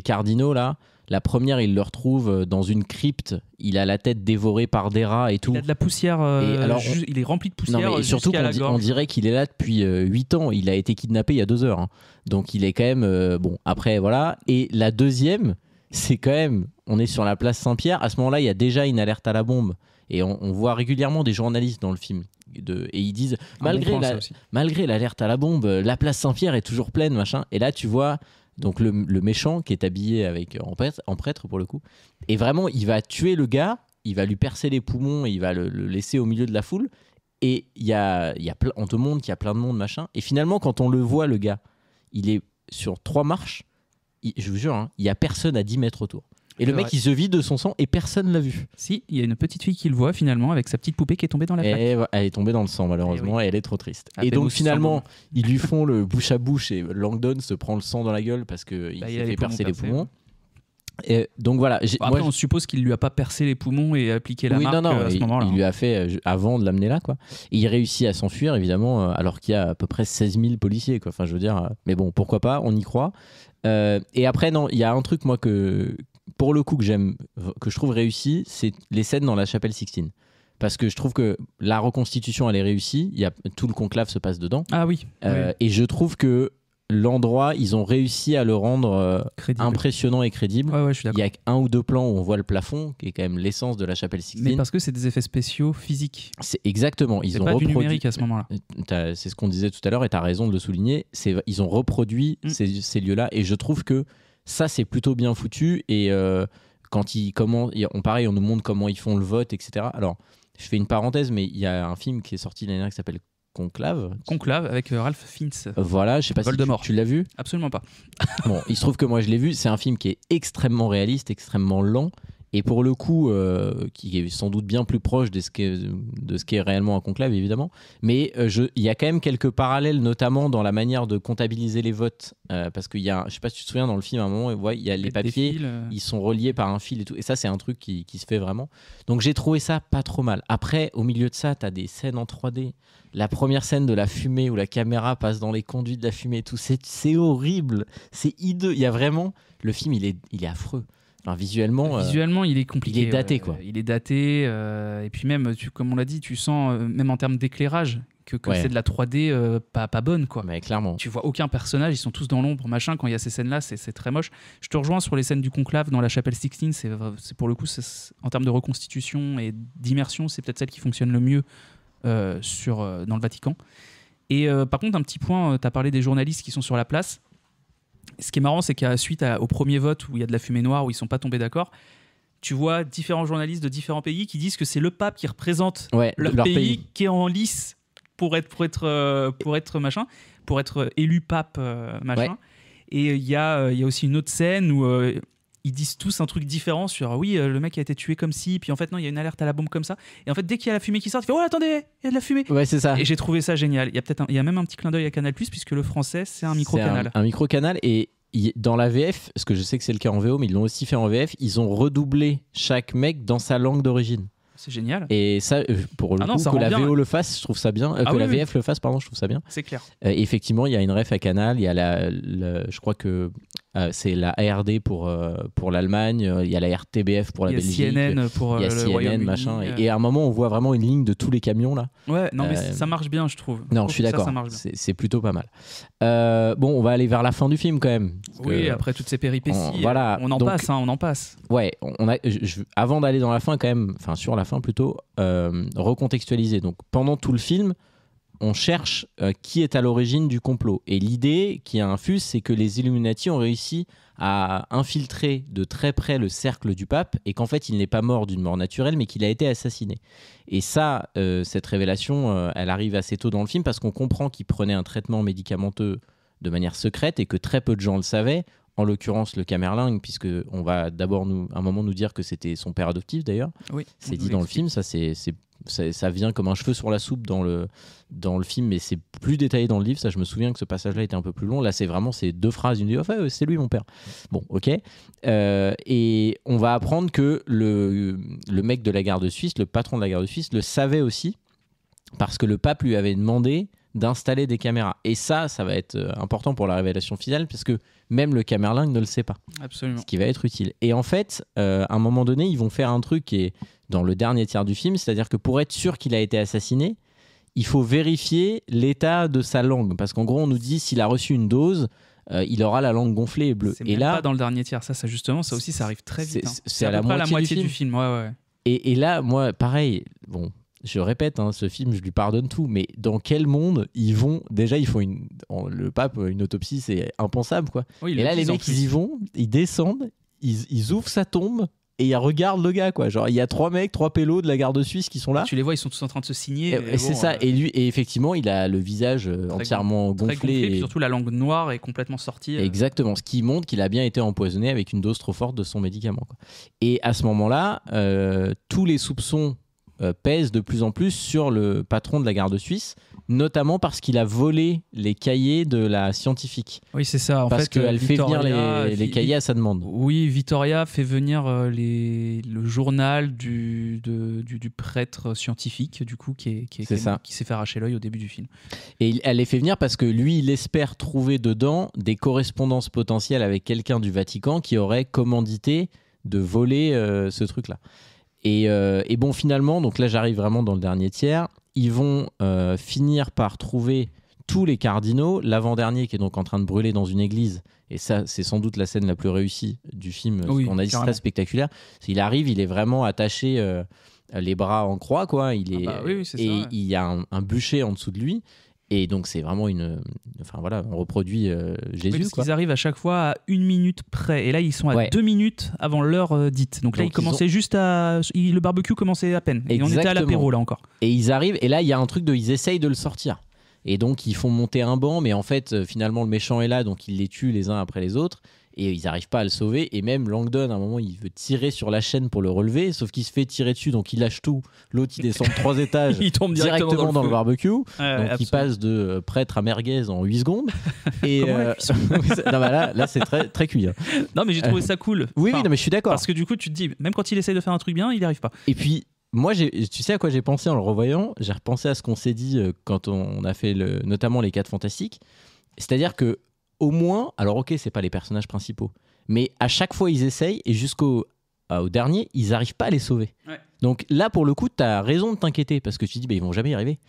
cardinaux là, la première il le retrouve dans une crypte, il a la tête dévorée par des rats et tout. Il a de la poussière, Et alors, il est rempli de Non, poussière. mais surtout jusqu'à la on gorge. dirait qu'il est là depuis 8 ans. Il a été kidnappé il y a 2 heures. Hein. Donc il est quand même... bon, après, voilà. Et la deuxième, c'est quand même... On est sur la place Saint-Pierre. À ce moment-là, il y a déjà une alerte à la bombe. Et on voit régulièrement des journalistes dans le film. Et ils disent, Un bon point, ça aussi. malgré l'alerte à la bombe, la place Saint-Pierre est toujours pleine, machin. Et là, tu vois... Donc le méchant qui est habillé en prêtre pour le coup. Et vraiment, il va tuer le gars. Il va lui percer les poumons et il va le laisser au milieu de la foule. Et on te montre qu'il y a plein de monde, machin. Et finalement, quand on le voit, le gars, il est sur 3 marches. Je vous jure, hein, il n'y a personne à 10 mètres autour. Et le C'est mec, vrai. il se vide de son sang et personne l'a vu. Si, il y a une petite fille qui le voit finalement avec sa petite poupée qui est tombée dans la flaque. Et elle est tombée dans le sang, malheureusement, et elle est trop triste. À Et peine donc, aussi finalement, sans ils lui font le bouche à bouche et Langdon se prend le sang dans la gueule parce qu'il il a s'est les fait poumons percer les percés, poumons. Et donc voilà. Après, moi, on suppose qu'il lui a pas percé les poumons et appliqué la oui, marque non, à ce moment-là. il lui a fait avant de l'amener là, quoi. Et il réussit à s'enfuir, évidemment, alors qu'il y a à peu près 16 000 policiers, quoi. Enfin, je veux dire, mais bon, pourquoi pas, on y croit. Et après, non, il y a un truc, moi, pour le coup, que j'aime, que je trouve réussi, c'est les scènes dans la chapelle Sixtine. Parce que je trouve que la reconstitution, elle est réussie. Tout le conclave se passe dedans. Ah oui, oui. Et je trouve que l'endroit, ils ont réussi à le rendre Crédible. impressionnant et crédible. Ouais, je suis Il d'accord. y a 1 ou 2 plans où on voit le plafond, qui est quand même l'essence de la chapelle Sixtine. Mais parce que c'est des effets spéciaux physiques. C'est exactement. Ils C'est ont pas du reproduit. numérique à ce moment-là. C'est ce qu'on disait tout à l'heure et tu as raison de le souligner. Ils ont reproduit ces lieux-là et je trouve que ça, c'est plutôt bien foutu. Et quand on nous montre comment ils font le vote, etc. Alors, je fais une parenthèse, mais il y a un film qui est sorti l'année dernière qui s'appelle Conclave. Conclave avec Ralph Fiennes. Voilà, je sais pas Voldemort. si tu l'as vu. Absolument pas. Bon, il se trouve que moi je l'ai vu. C'est un film qui est extrêmement réaliste, extrêmement lent. Et pour le coup, qui est sans doute bien plus proche de ce qu'est réellement un conclave, évidemment. Mais il y a quand même quelques parallèles, notamment dans la manière de comptabiliser les votes. Parce qu'il y a, je sais pas si tu te souviens, dans le film, à un moment, il y a les papiers, ils sont reliés par un fil et tout. Et ça, c'est un truc qui se fait vraiment. Donc j'ai trouvé ça pas trop mal. Après, au milieu de ça, tu as des scènes en 3D. La première scène de la fumée où la caméra passe dans les conduits de la fumée et tout, c'est horrible. C'est hideux. Il y a vraiment... Le film, il est affreux. Enfin, visuellement, il est compliqué. il est daté, quoi. Il est daté. Et puis même, comme on l'a dit, tu sens, même en termes d'éclairage, que Ouais. c'est de la 3D pas bonne, quoi. mais clairement. Tu vois aucun personnage, ils sont tous dans l'ombre, machin. Quand il y a ces scènes-là, c'est très moche. Je te rejoins sur les scènes du conclave dans la chapelle Sixtine. C'est pour le coup, en termes de reconstitution et d'immersion, c'est peut-être celle qui fonctionne le mieux dans le Vatican. Et par contre, un petit point, tu as parlé des journalistes qui sont sur la place. Ce qui est marrant, c'est qu'à suite au premier vote où il y a de la fumée noire, où ils sont pas tombés d'accord, tu vois différents journalistes de différents pays qui disent que c'est le pape qui représente leur pays qui est en lice pour être machin, pour être élu pape machin. Ouais. Et il y a aussi une autre scène où ils disent tous un truc différent sur oui, le mec a été tué comme ci, puis en fait non, il y a une alerte à la bombe comme ça. Et en fait, dès qu'il y a la fumée qui sort, tu fais oh attendez, il y a de la fumée. Ouais, c'est ça. Et j'ai trouvé ça génial. Il y a même un petit clin d'œil à Canal+, puisque le français c'est un micro-canal. Un micro-canal et dans la VF, parce que je sais que c'est le cas en VO, mais ils l'ont aussi fait en VF, ils ont redoublé chaque mec dans sa langue d'origine. C'est génial. Et ça, pour le coup, que la VO le fasse, je trouve ça bien. Que la VF le fasse, pardon, je trouve ça bien. C'est clair. Effectivement, il y a une ref à Canal. Il y a je crois que c'est la ARD pour l'Allemagne. Il y a la RTBF pour la Belgique. Il y a CNN pour il y a le CNN, Royaume-Uni. machin. Et à un moment, on voit vraiment une ligne de tous les camions là. Ouais, non, mais ça marche bien, je trouve. Non, je suis d'accord. C'est plutôt pas mal. Bon, on va aller vers la fin du film quand même. Oui, après toutes ces péripéties, on en passe, on en passe. Ouais, avant d'aller dans la fin quand même, enfin sur la fin plutôt, recontextualiser. Donc pendant tout le film, on cherche qui est à l'origine du complot. Et l'idée qui infuse, c'est que les Illuminati ont réussi à infiltrer de très près le cercle du pape et qu'en fait, il n'est pas mort d'une mort naturelle, mais qu'il a été assassiné. Et ça, cette révélation, elle arrive assez tôt dans le film parce qu'on comprend qu'il prenait un traitement médicamenteux de manière secrète et que très peu de gens le savaient. En l'occurrence, le Camerlingue, puisque on va d'abord un moment nous dire que c'était son père adoptif d'ailleurs. Oui, c'est dit dans le film, ça vient comme un cheveu sur la soupe dans le film, mais c'est plus détaillé dans le livre. Ça, je me souviens que ce passage-là était un peu plus long. Là, c'est vraiment ces 2 phrases. Une dit, ouais, c'est lui mon père. Bon, ok. Et on va apprendre que le mec de la garde suisse, le patron de la garde suisse, le savait aussi parce que le pape lui avait demandé d'installer des caméras. Et ça va être important pour la révélation finale parce que même le Camerlingue ne le sait pas. Absolument. Ce qui va être utile. Et en fait, à un moment donné, ils vont faire un truc qui est dans le dernier tiers du film, c'est-à-dire que pour être sûr qu'il a été assassiné, il faut vérifier l'état de sa langue. Parce qu'en gros, on nous dit s'il a reçu une dose, il aura la langue gonflée et bleue. C'est et même là, pas dans le dernier tiers. Ça justement, ça aussi, ça arrive très vite. C'est à peu la près moitié du film. Ouais. Et là, moi, pareil, bon... Je répète, ce film, je lui pardonne tout, mais dans quel monde ils vont... Déjà, il faut le pape, une autopsie, c'est impensable, quoi. Oui, et là, les mecs, ils y vont, ils descendent, ils ouvrent sa tombe et ils regardent le gars, quoi. Genre, il y a 3 pélos de la garde suisse qui sont là. Tu les vois, ils sont tous en train de se signer. Et c'est ça. Et effectivement, il a le visage entièrement gonflé. Puis surtout, la langue noire est complètement sortie. Exactement. Ce qui montre qu'il a bien été empoisonné avec une dose trop forte de son médicament, quoi. Et à ce moment-là, tous les soupçons pèse de plus en plus sur le patron de la garde suisse, notamment parce qu'il a volé les cahiers de la scientifique. Oui, c'est ça. Parce qu'elle fait venir les cahiers à sa demande. Oui, Vittoria fait venir le journal du prêtre scientifique, du coup, qui s'est fait arracher l'œil au début du film. Et elle les fait venir parce que lui, il espère trouver dedans des correspondances potentielles avec quelqu'un du Vatican qui aurait commandité de voler ce truc-là. Et bon, finalement, donc là j'arrive vraiment dans le dernier tiers, ils vont finir par trouver tous les cardinaux, l'avant-dernier qui est donc en train de brûler dans une église, et ça c'est sans doute la scène la plus réussie du film, oui, on a dit c'est très spectaculaire, il arrive, il est vraiment attaché les bras en croix, quoi, il y a un bûcher en dessous de lui. Et donc c'est vraiment enfin voilà, on reproduit Jésus. Parce qu'ils arrivent à chaque fois à 1 minute près. Et là, ils sont à 2 minutes avant l'heure dite. Donc là, ils commençaient le barbecue commençait à peine. Et on était à l'apéro là encore. Et ils arrivent, et là, il y a un truc ils essayent de le sortir. Et donc ils font monter un banc, mais en fait, finalement, le méchant est là, donc ils les tuent les uns après les autres. Et ils n'arrivent pas à le sauver. Et même Langdon, à un moment, il veut tirer sur la chaîne pour le relever, sauf qu'il se fait tirer dessus, donc il lâche tout. L'autre, il descend de 3 étages, il tombe directement dans le barbecue. Donc absolument. il passe de prêtre à merguez en 8 secondes. Et non, bah là, c'est très, très cuit. Hein. Non, mais j'ai trouvé ça cool. Oui, non, mais je suis d'accord. Parce que du coup, tu te dis, même quand il essaye de faire un truc bien, il n'y arrive pas. Et puis, moi, tu sais à quoi j'ai pensé en le revoyant ? J'ai repensé à ce qu'on s'est dit quand on a fait notamment les 4 Fantastiques. C'est-à-dire que au moins, alors ok, c'est pas les personnages principaux, mais à chaque fois ils essayent et jusqu'au dernier, ils n'arrivent pas à les sauver. Ouais. Donc là, pour le coup, tu as raison de t'inquiéter parce que tu te dis, ils vont jamais y arriver.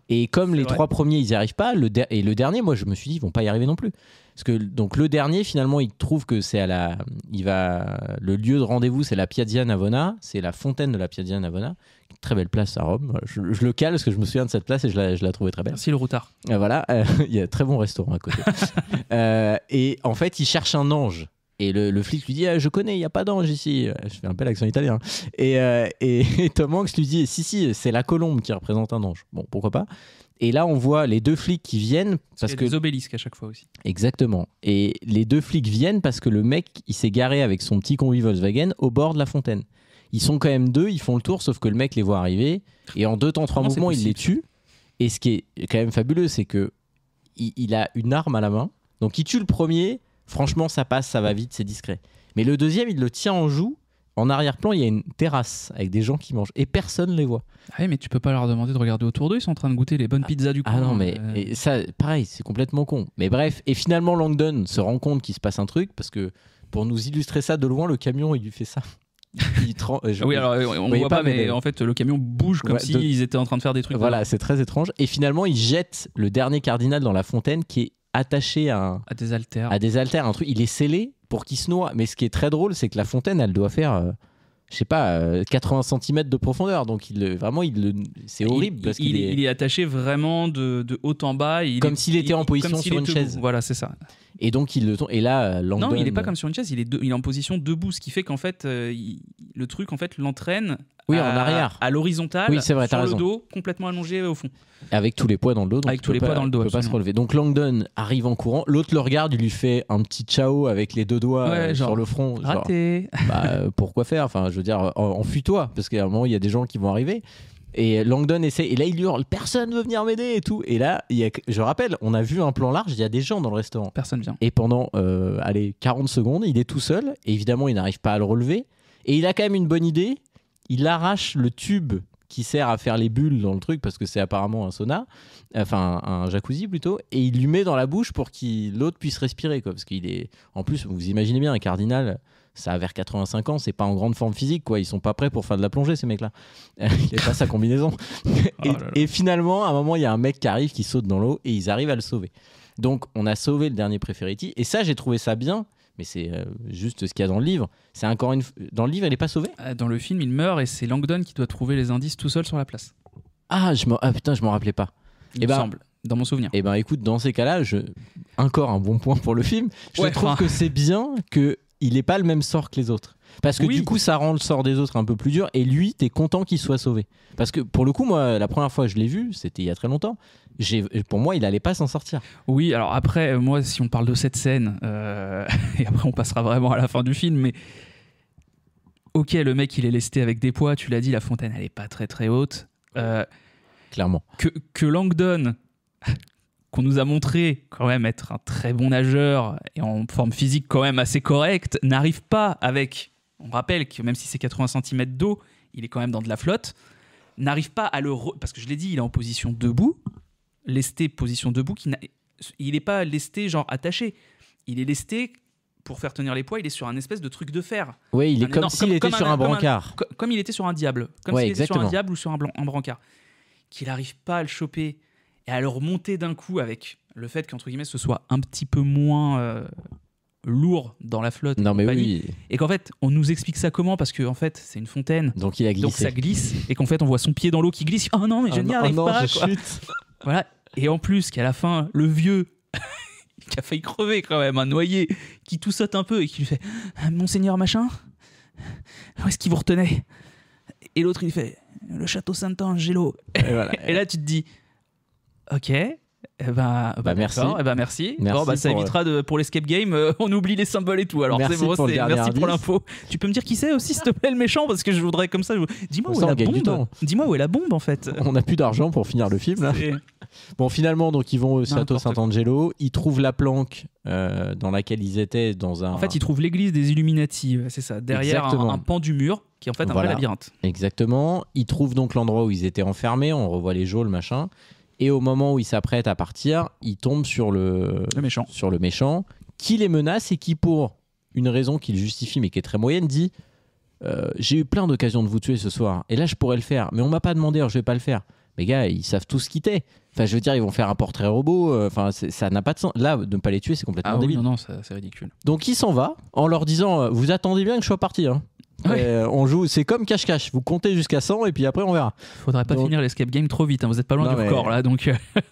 Et comme les 3 premiers, ils n'y arrivent pas, et le dernier, moi, je me suis dit, ils vont pas y arriver non plus. Parce que donc le dernier, finalement, il trouve que c'est le lieu de rendez-vous, c'est la Piazza Navona, c'est la fontaine de la Piazza Navona. Très belle place à Rome. Je le cale parce que je me souviens de cette place et je la trouvais très belle. Merci le routard. Voilà, il y a un très bon restaurant à côté. Et en fait, il cherche un ange. Et le flic lui dit je connais, il n'y a pas d'ange ici. Je fais un peu l'accent italien. Et Tom Hanks lui dit si, c'est la colombe qui représente un ange. Bon, pourquoi pas. Et là, on voit les 2 flics qui viennent. Parce que des obélisques à chaque fois aussi. Exactement. Et les 2 flics viennent parce que le mec, il s'est garé avec son petit combi Volkswagen au bord de la fontaine. Ils sont quand même 2, ils font le tour, sauf que le mec les voit arriver. Et en 2 temps 3 mouvements, il les tue. Et ce qui est quand même fabuleux, c'est que il a une arme à la main. Donc il tue le premier. Franchement, ça passe, ça va vite, c'est discret. Mais le deuxième, il le tient en joue. En arrière-plan, il y a une terrasse avec des gens qui mangent. Et personne ne les voit. Ah oui, mais tu peux pas leur demander de regarder autour d'eux. Ils sont en train de goûter les bonnes pizzas du coin. Ah non, mais et ça, pareil, c'est complètement con. Mais bref, et finalement, Langdon se rend compte qu'il se passe un truc. Parce que pour nous illustrer ça de loin, le camion, il lui fait ça. Oui, alors on voit pas, mais en fait, le camion bouge comme s'ils étaient en train de faire des trucs. Voilà, c'est très étrange. Et finalement, il jette le dernier cardinal dans la fontaine qui est attaché à des haltères. Un truc, il est scellé pour qu'il se noie. Mais ce qui est très drôle, c'est que la fontaine, elle doit faire je sais pas, 80 cm de profondeur. Donc c'est horrible parce qu'il il est attaché vraiment de haut en bas. Comme s'il était en position comme sur une debout. chaise. Voilà, c'est ça. Et donc il le tombe. Et là, Langdon. Non, il est pas comme sur une chaise. Il est en position debout, ce qui fait qu'en fait, le truc en fait l'entraîne. Oui, en arrière. À l'horizontale, oui, c'est vrai, sur t'as le raison. dos, complètement allongé au fond. Avec tous les poids dans le dos. Donc Avec tous les poids dans le dos, il peut pas se relever. Donc Langdon arrive en courant. L'autre le regarde, il lui fait un petit ciao avec les deux doigts sur le front. Raté. Pourquoi faire? Enfin, je veux dire, enfuis-toi, parce qu'à un moment il y a des gens qui vont arriver. Et Langdon essaie, et là il hurle, personne veut venir m'aider et tout. Et là, je rappelle, on a vu un plan large, il y a des gens dans le restaurant. Personne vient. Et pendant 40 secondes, il est tout seul. Et évidemment, il n'arrive pas à le relever. Et il a quand même une bonne idée. Il arrache le tube qui sert à faire les bulles dans le truc, parce que c'est apparemment un sauna, enfin un jacuzzi plutôt, et il lui met dans la bouche pour que l'autre puisse respirer, quoi. Parce qu'il est, en plus, vous imaginez bien, un cardinal, ça a vers 85 ans, c'est pas en grande forme physique, quoi. Ils sont pas prêts pour faire de la plongée, ces mecs-là. Il n'y a pas sa combinaison. Et finalement, à un moment, il y a un mec qui arrive, qui saute dans l'eau, et ils arrivent à le sauver. Donc, on a sauvé le dernier Préfériti, et ça, j'ai trouvé ça bien. Mais c'est juste ce qu'il y a dans le livre. C'est encore dans le livre, elle est pas sauvée. Dans le film, il meurt et c'est Langdon qui doit trouver les indices tout seul sur la place. Putain, je m'en rappelais pas. Il me semble, dans mon souvenir. Et ben écoute, dans ces cas-là, encore un bon point pour le film. Je trouve que c'est bien qu'il n'ait pas le même sort que les autres. Parce que du coup, ça rend le sort des autres un peu plus dur. Et lui, t'es content qu'il soit sauvé. Parce que pour le coup, moi, la première fois que je l'ai vu, c'était il y a très longtemps. Pour moi, il allait pas s'en sortir. Oui, alors après, moi, si on parle de cette scène, et après on passera vraiment à la fin du film, mais ok, le mec, il est lesté avec des poids. Tu l'as dit, la fontaine, elle est pas très très haute. Clairement. Que Langdon, qu'on nous a montré quand même être un très bon nageur et en forme physique quand même assez correcte, n'arrive pas avec. On rappelle que même si c'est 80 cm d'eau, il est quand même dans de la flotte. N'arrive pas à parce que je l'ai dit, il est en position debout. Lesté, position debout. Il n'est pas lesté genre attaché. Il est lesté pour faire tenir les poids. Il est sur un espèce de truc de fer. Oui, il est comme s'il était sur un brancard. Comme il était sur un diable. Comme s'il était sur un diable ou sur un brancard. Qu'il n'arrive pas à le choper et à le remonter d'un coup avec le fait qu'entre guillemets ce soit un petit peu moins lourd dans la flotte. Non mais oui. Et qu'en fait on nous explique ça comment, parce que en fait c'est une fontaine. Donc il a glissé. Donc ça glisse et qu'en fait on voit son pied dans l'eau qui glisse. Oh non mais je n'y arrive pas. Je chute. Voilà. Et en plus qu'à la fin le vieux qui a failli crever quand même, un noyé, qui tout saute un peu et qui lui fait Monseigneur machin, où est-ce qu'il vous retenait? Et l'autre il lui fait le château Sant'Angelo. Et là tu te dis ok. merci. Merci. Bon, ça évitera pour l'escape game, on oublie les symboles et tout. Alors merci c'est bon, merci pour l'info. Tu peux me dire qui c'est aussi, s'il te plaît, le méchant, parce que je voudrais comme ça. Dis-moi où est la bombe. Dis-moi où est la bombe en fait. On n'a plus d'argent pour finir le film là. Bon, finalement, donc ils vont au château Sant'Angelo. Ils trouvent la planque dans laquelle ils étaient En fait, ils trouvent l'église des Illuminati. C'est ça. Derrière un pan du mur qui est en fait un vrai labyrinthe. Exactement. Ils trouvent donc l'endroit où ils étaient enfermés. On revoit les geôles, machin. Et au moment où ils s'apprêtent à partir, ils tombent sur le méchant qui les menace et qui, pour une raison qu'il justifie mais qui est très moyenne, dit j'ai eu plein d'occasions de vous tuer ce soir et là je pourrais le faire, mais on m'a pas demandé, alors je vais pas le faire. Les gars, ils savent tous quitter. Enfin, je veux dire, ils vont faire un portrait robot. Enfin, ça n'a pas de sens. Là, de ne pas les tuer, c'est complètement débile. Non, c'est ridicule. Donc il s'en va en leur disant vous attendez bien que je sois parti. Hein. Ouais. On joue, c'est comme cache-cache. Vous comptez jusqu'à 100 et puis après on verra. Faudrait pas finir l'escape game trop vite. Hein. Vous êtes pas loin du record là, donc.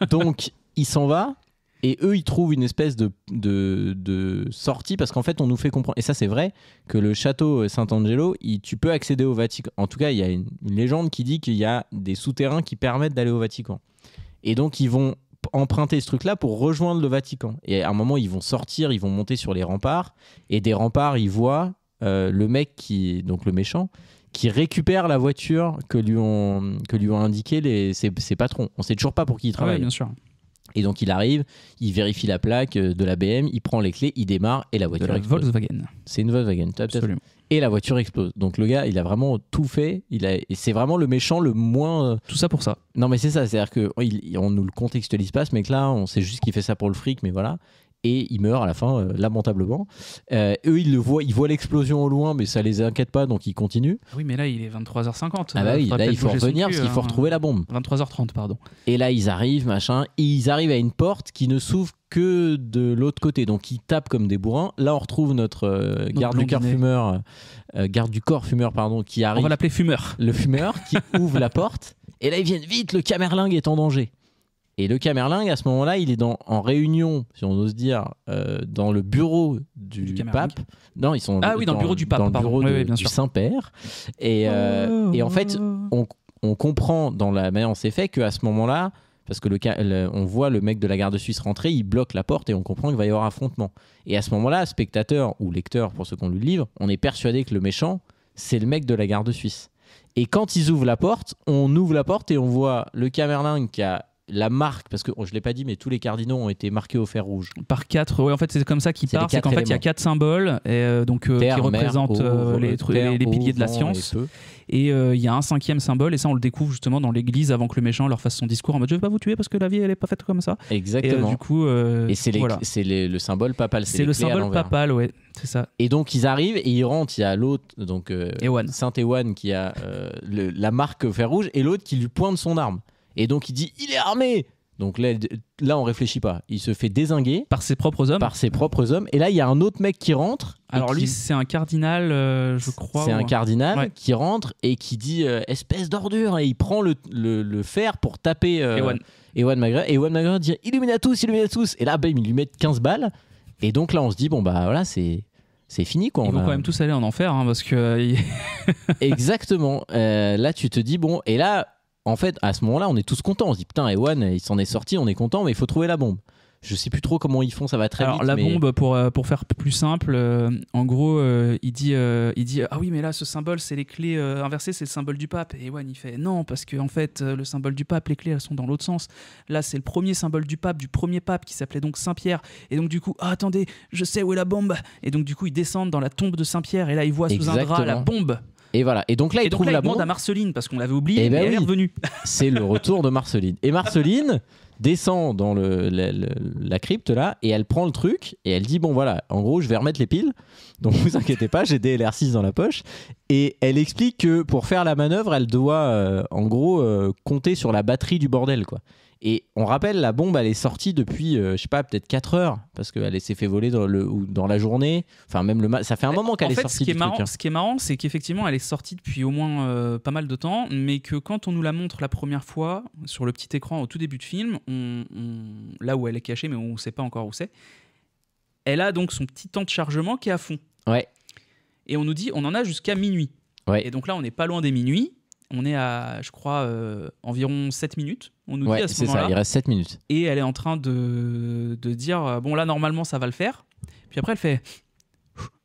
Donc il s'en va et eux ils trouvent une espèce de sortie parce qu'en fait on nous fait comprendre. Et ça c'est vrai que le château Sant'Angelo, tu peux accéder au Vatican. En tout cas il y a une légende qui dit qu'il y a des souterrains qui permettent d'aller au Vatican. Et donc ils vont emprunter ce truc-là pour rejoindre le Vatican. Et à un moment ils vont sortir, ils vont monter sur les remparts et des remparts ils voient le mec donc le méchant, qui récupère la voiture que lui ont indiqué ses patrons. On sait toujours pas pour qui il travaille. Ouais, bien sûr. Et donc il arrive, il vérifie la plaque de la BM, il prend les clés, il démarre et la voiture explose. Volkswagen. C'est une Volkswagen. Absolument. Et la voiture explose. Donc le gars, il a vraiment tout fait. Et c'est vraiment le méchant le moins. Tout ça pour ça. Non mais c'est ça, c'est-à-dire que on nous le contextualise pas ce mec-là. On sait juste qu'il fait ça pour le fric, mais voilà. et il meurt à la fin, lamentablement. Eux, ils voient l'explosion au loin, mais ça les inquiète pas, donc ils continuent. Ah oui, mais là, il est 23h50. Ah bah oui, là, il faut revenir parce qu'il faut retrouver la bombe. 23h30, pardon. Et là, ils arrivent, machin, et ils arrivent à une porte qui ne s'ouvre que de l'autre côté. Donc, ils tapent comme des bourrins. Là, on retrouve notre garde du corps fumeur, pardon, qui arrive. On va l'appeler fumeur. Le fumeur qui ouvre la porte. Et là, ils viennent vite, le camerlingue est en danger. Et le camerlingue, à ce moment-là, il est en réunion, si on ose dire, dans le bureau du pape. Non, ils sont dans le bureau du pape, dans le bureau bien du sûr. Saint-Père. Et en fait, on comprend dans la manière dont c'est fait qu'à ce moment-là, parce que on voit le mec de la garde suisse rentrer, il bloque la porte et on comprend qu'il va y avoir affrontement. Et à ce moment-là, spectateur ou lecteur, pour ceux qu'on lui livre, on est persuadé que le méchant, c'est le mec de la garde suisse. Et quand ils ouvrent la porte, on ouvre la porte et on voit le camerlingue qui a la marque, parce que je ne l'ai pas dit, mais tous les cardinaux ont été marqués au fer rouge. Par 4, ouais, en fait c'est comme ça qu'il part, c'est qu'en fait il y a 4 symboles terre, qui représentent les piliers de la science. Et il y a un 5e symbole, et ça on le découvre justement dans l'église avant que le méchant leur fasse son discours en mode je vais pas vous tuer parce que la vie elle est pas faite comme ça. Exactement. Et du coup, et c'est le symbole papal. C'est le symbole papal, ouais, c'est ça. Et donc ils arrivent et ils rentrent, il y a l'autre, donc Saint Ewan qui a la marque au fer rouge et l'autre qui lui pointe son arme. Et donc il dit il est armé. Donc là on réfléchit pas. Il se fait dézinguer par ses propres hommes. Et là il y a un autre mec qui rentre. Alors lui c'est un cardinal, je crois. C'est un cardinal qui rentre et qui dit espèce d'ordure. Et il prend le fer pour taper Ewan McGregor. Et Ewan McGregor dit Illuminatus. Et là bam, il lui met 15 balles. Et donc là on se dit bon bah voilà c'est fini quoi. Ils vont quand même tous aller en enfer parce que. Exactement. Là tu te dis bon, et là. En fait, à ce moment-là, on est tous contents. On se dit, putain, Ewan, il s'en est sorti, on est content, mais il faut trouver la bombe. Je sais plus trop comment ils font, ça va très vite. Alors, la bombe, pour faire plus simple, en gros, il dit ah oui, mais là, ce symbole, c'est les clés inversées, c'est le symbole du pape. Et Ewan, il fait non, parce que en fait, le symbole du pape, les clés, elles sont dans l'autre sens. Là, c'est le premier symbole du premier pape, qui s'appelait donc Saint-Pierre. Et donc, du coup, attendez, je sais où est la bombe. Et donc, du coup, ils descendent dans la tombe de Saint-Pierre, et là, ils voient sous un drap la bombe. Et voilà. Et donc là, il trouve la bombe. Demande à Marceline parce qu'on l'avait oublié. Et elle est revenue. C'est le retour de Marceline. Et Marceline descend dans la crypte là et elle prend le truc et elle dit bon voilà, en gros, je vais remettre les piles. Donc vous inquiétez pas, j'ai des LR6 dans la poche. Et elle explique que pour faire la manœuvre, elle doit en gros compter sur la batterie du bordel quoi. Et on rappelle, la bombe, elle est sortie depuis, je sais pas, peut-être 4 heures, parce qu'elle s'est fait voler dans la journée. Enfin, même ça fait un moment qu'elle est sortie du truc. Ce qui est marrant, c'est qu'effectivement, elle est sortie depuis au moins pas mal de temps, mais que quand on nous la montre la première fois, sur le petit écran au tout début de film, là où elle est cachée, mais on ne sait pas encore où c'est, elle a donc son petit temps de chargement qui est à fond. Ouais. Et on nous dit, on en a jusqu'à minuit. Ouais. Et donc là, on n'est pas loin des minuit. On est à, je crois, environ 7 minutes. On nous dit à ce moment-là. C'est ça, il reste 7 minutes. Et elle est en train de dire, bon là, normalement, ça va le faire. Puis après, elle fait...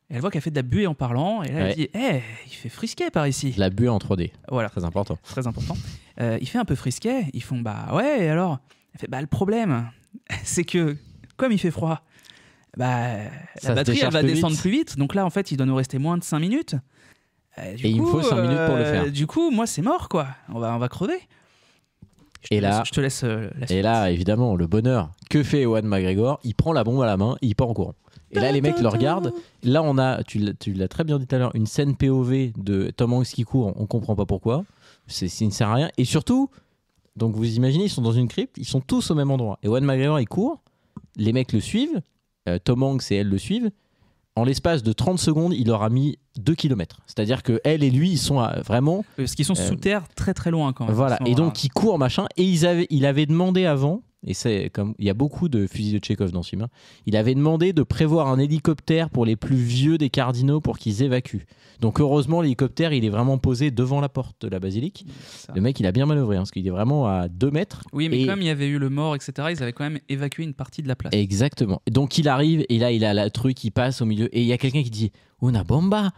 Elle voit qu'elle fait de la buée en parlant. Et là, elle dit, il fait frisquet par ici. La buée en 3D. Voilà. Très important. Très important. Il fait un peu frisquet. Ils font, bah ouais, et alors elle fait, bah le problème, c'est que, comme il fait froid, bah la batterie, elle va descendre plus vite. Donc là, en fait, il doit nous rester moins de 5 minutes. Il me faut 5 minutes pour le faire. Du coup, moi, c'est mort, quoi. On va crever. Je te laisse la suite. Et là, évidemment, le bonheur. Que fait Ewan McGregor? Il prend la bombe à la main, il part en courant. Et là, les mecs le regardent. Là, on a, tu l'as très bien dit tout à l'heure, une scène POV de Tom Hanks qui court. On comprend pas pourquoi. Ça ne sert à rien. Et surtout, donc vous imaginez, ils sont dans une crypte, ils sont tous au même endroit. Ewan McGregor, il court. Les mecs le suivent. Tom Hanks et elle le suivent. En l'espace de 30 secondes, il leur a mis 2 km. C'est-à-dire qu'elle et lui, ils sont vraiment... Parce qu'ils sont sous terre, très très loin quand même. Voilà, et donc ils courent, machin. Et il avait demandé avant, et c'est comme il y a beaucoup de fusils de Tchekhov dans ce film, il avait demandé de prévoir un hélicoptère pour les plus vieux des cardinaux pour qu'ils évacuent. Donc heureusement, l'hélicoptère, il est vraiment posé devant la porte de la basilique. Le mec, il a bien manœuvré, parce qu'il est vraiment à 2 mètres. Oui, mais comme il y avait eu le mort, etc., ils avaient quand même évacué une partie de la place. Exactement. Et donc il arrive, et là, il a le truc, il passe au milieu, et il y a quelqu'un qui dit « Una bomba !»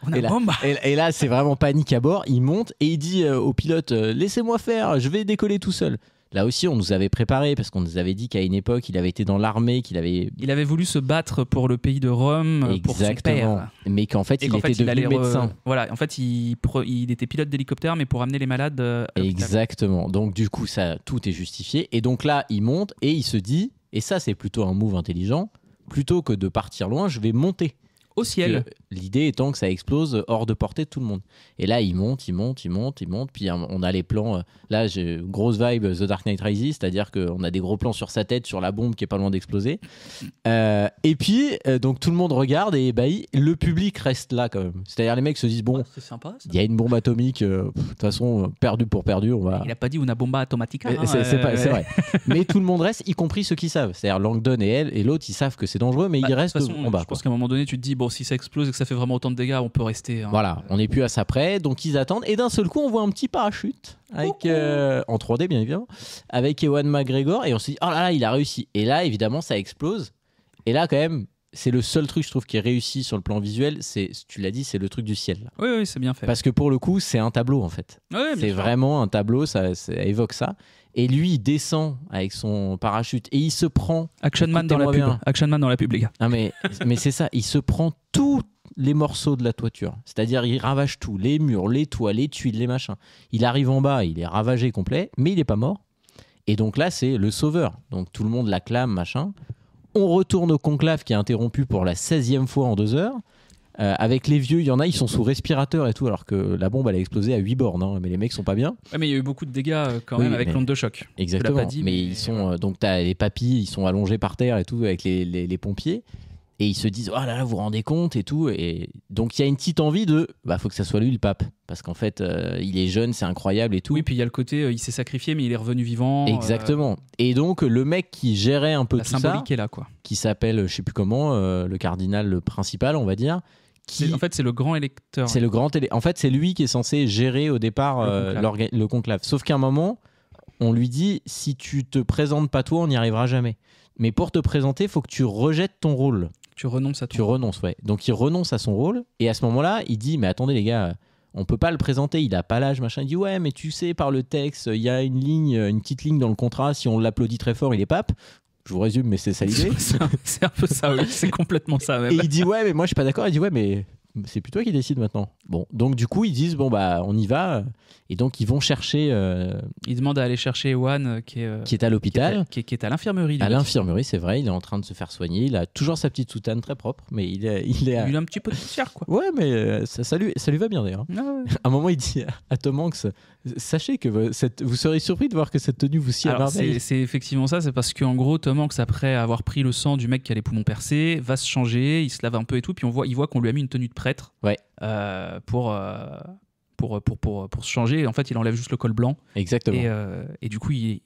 Et là, c'est vraiment panique à bord. Il monte, et il dit au pilote « Laissez-moi faire, je vais décoller tout seul ». Là aussi, on nous avait préparé parce qu'on nous avait dit qu'à une époque, il avait été dans l'armée, il avait voulu se battre pour le pays de Rome, pour son père. Mais qu'en fait, il était devenu médecin. Voilà, en fait, il était pilote d'hélicoptère, mais pour amener les malades. Exactement. Donc du coup, ça, tout est justifié. Et donc là, il monte et il se dit, et ça, c'est plutôt un move intelligent. plutôt que de partir loin, je vais monter. Au ciel. L'idée étant que ça explose hors de portée de tout le monde. Et là, il monte. Puis on a les plans. Là, j'ai grosse vibe The Dark Knight Rises, c'est-à-dire qu'on a des gros plans sur sa tête, sur la bombe qui est pas loin d'exploser. Et puis, donc tout le monde regarde et ébahi. Le public reste là quand même. C'est-à-dire les mecs se disent bon, c'est sympa. Ça. Il y a une bombe atomique. De toute façon, perdu pour perdu, on va. Il a pas dit una bomba atomatica. C'est vrai. Mais tout le monde reste, y compris ceux qui savent. C'est-à-dire Langdon et elle et l'autre, ils savent que c'est dangereux, mais ils restent en bas. Je pense qu'à un moment donné, tu te dis bon, si ça explose et que ça fait vraiment autant de dégâts, on peut rester. Voilà, on n'est plus à ça près, donc ils attendent. Et d'un seul coup, on voit un petit parachute avec en 3D bien évidemment, avec Ewan McGregor, et on se dit oh là là, il a réussi. Et là, évidemment, ça explose. Et là, quand même, c'est le seul truc je trouve qui est réussi sur le plan visuel. Tu l'as dit, c'est le truc du ciel. Là. Oui, c'est bien fait. Parce que pour le coup, c'est un tableau en fait. C'est vraiment un tableau, ça évoque ça. Et lui, il descend avec son parachute et il se prend. Action Man dans la pub. Action Man dans la pub, les gars. Ah, mais c'est ça, il se prend tous les morceaux de la toiture. C'est-à-dire, il ravage tout, les murs, les toits, les tuiles, les machins. Il arrive en bas, il est ravagé complet, mais il n'est pas mort. Et donc là, c'est le sauveur. Donc tout le monde l'acclame, machin. On retourne au conclave qui est interrompu pour la 16e fois en 2 heures. Avec les vieux, il y en a, ils sont sous respirateur et tout, alors que la bombe, elle a explosé à 8 bornes, hein, mais les mecs sont pas bien. Ouais, mais il y a eu beaucoup de dégâts quand même avec l'onde de choc. Exactement. Mais ils sont, donc t'as les papilles, ils sont allongés par terre et tout, avec les pompiers, et ils se disent, oh là là, vous vous rendez compte et tout. Et donc il y a une petite envie de, faut que ça soit lui le pape, parce qu'en fait, il est jeune, c'est incroyable et tout. Oui, puis il y a le côté, il s'est sacrifié, mais il est revenu vivant. Exactement. Et donc le mec qui gérait un peu tout ça, la symbolique est là, quoi. Qui s'appelle, je sais plus comment, le cardinal principal, on va dire. En fait, c'est le grand électeur. C'est en fait, c'est lui qui est censé gérer au départ le conclave. Sauf qu'à un moment, on lui dit si tu te présentes pas toi, on n'y arrivera jamais. Mais pour te présenter, il faut que tu rejettes ton rôle. Tu renonces à ton rôle. Tu renonces, ouais. Donc il renonce à son rôle. Et à ce moment-là, il dit mais attendez les gars, on peut pas le présenter, il a pas l'âge, machin. Il dit ouais, mais tu sais, par le texte, il y a une petite ligne dans le contrat. Si on l'applaudit très fort, il est pape. Je vous résume, mais c'est ça l'idée. C'est un peu ça, oui. C'est complètement ça. Même. Et il dit ouais, mais moi je suis pas d'accord. Il dit ouais, mais c'est plus toi qui décide maintenant. Bon, donc du coup ils disent bon bah on y va. Et donc ils vont chercher. Ils demandent à aller chercher Ewan qui est à l'hôpital, qui est à l'infirmerie. À l'infirmerie, c'est vrai. Il est en train de se faire soigner. Il a toujours sa petite soutane très propre, mais il a un petit peu de poussière, quoi. Ouais, mais ça lui va bien d'ailleurs. Ah ouais. À un moment, il dit à Tom Hanks, sachez que vous serez surpris de voir que cette tenue vous sied à merveille. C'est effectivement ça. C'est parce qu'en gros, Tom Hanks, après avoir pris le sang du mec qui a les poumons percés, va se changer, il se lave un peu et tout, puis il voit qu'on lui a mis une tenue de prêtre. Ouais. Pour se changer. En fait, il enlève juste le col blanc. Exactement. Et du coup, il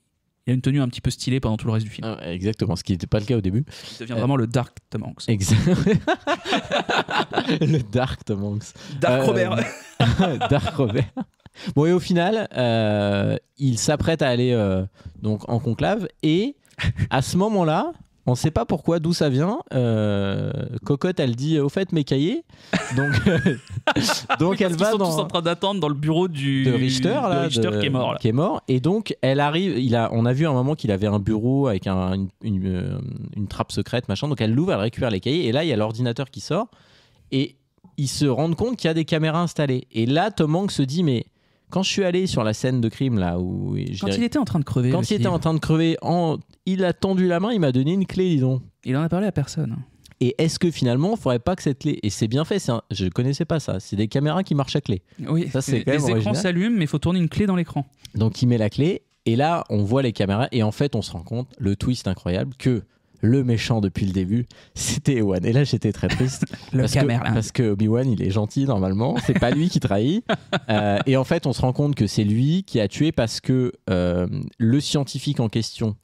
a une tenue un petit peu stylée pendant tout le reste du film. Exactement, ce qui n'était pas le cas au début. Il devient vraiment le Dark Tom Hanks. Le Dark Tom Hanks. Dark Robert. Dark Robert. Bon, et au final, il s'apprête à aller donc en conclave. Et à ce moment-là, on ne sait pas pourquoi, d'où ça vient. Cocotte, elle dit au fait mes cahiers. Donc elle va ils sont tous en train d'attendre dans le bureau de Richter, qui est mort. Là. Qui est mort. Et donc elle arrive. On a vu à un moment qu'il avait un bureau avec une trappe secrète, machin. Donc elle l'ouvre, elle récupère les cahiers. Et là, il y a l'ordinateur qui sort. Et ils se rendent compte qu'il y a des caméras installées. Et là, Tom Hanks se dit mais quand je suis allé sur la scène de crime là où il était en train de crever. Quand il était en train de crever, il a tendu la main, il m'a donné une clé, dis donc. Il en a parlé à personne. Et est-ce que finalement, il ne faudrait pas que cette clé... Et c'est bien fait, je ne connaissais pas ça. C'est des caméras qui marchent à clé. Oui, ça, c'est quand même les écrans original. s'allument, mais il faut tourner une clé dans l'écran. Donc il met la clé, et là, on voit les caméras, et en fait, on se rend compte, le twist incroyable, que le méchant depuis le début, c'était Ewan. Et là, j'étais très triste. parce que Obi-Wan, il est gentil normalement. C'est pas lui qui trahit. Et en fait, on se rend compte que c'est lui qui a tué parce que le scientifique en question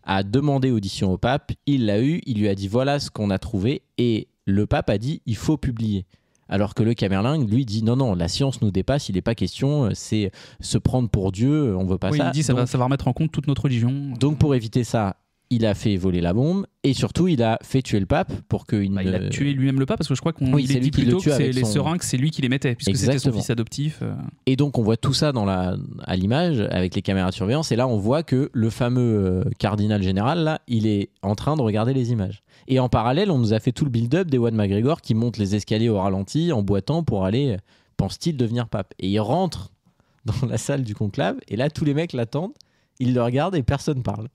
a demandé audition au pape. Il l'a eu. Il lui a dit voilà ce qu'on a trouvé. Et le pape a dit il faut publier. Alors que le Camerlingue, lui, dit non, la science nous dépasse, il n'est pas question, c'est se prendre pour Dieu, on veut pas ça. Il dit ça va remettre en compte toute notre religion. Donc pour éviter ça, il a fait voler la bombe et surtout il a fait tuer le pape pour que il a tué lui-même le pape parce que je crois qu'on il dit plutôt que c'est les seringues, c'est lui qui les mettait puisque c'était son fils adoptif. Et donc on voit tout ça à l'image avec les caméras de surveillance et là on voit que le fameux cardinal général là, il est en train de regarder les images. Et en parallèle, on nous a fait tout le build-up d'Ewan McGregor qui monte les escaliers au ralenti en boitant pour aller, pense-t-il, devenir pape. Et il rentre dans la salle du conclave et là tous les mecs l'attendent, ils le regardent et personne parle.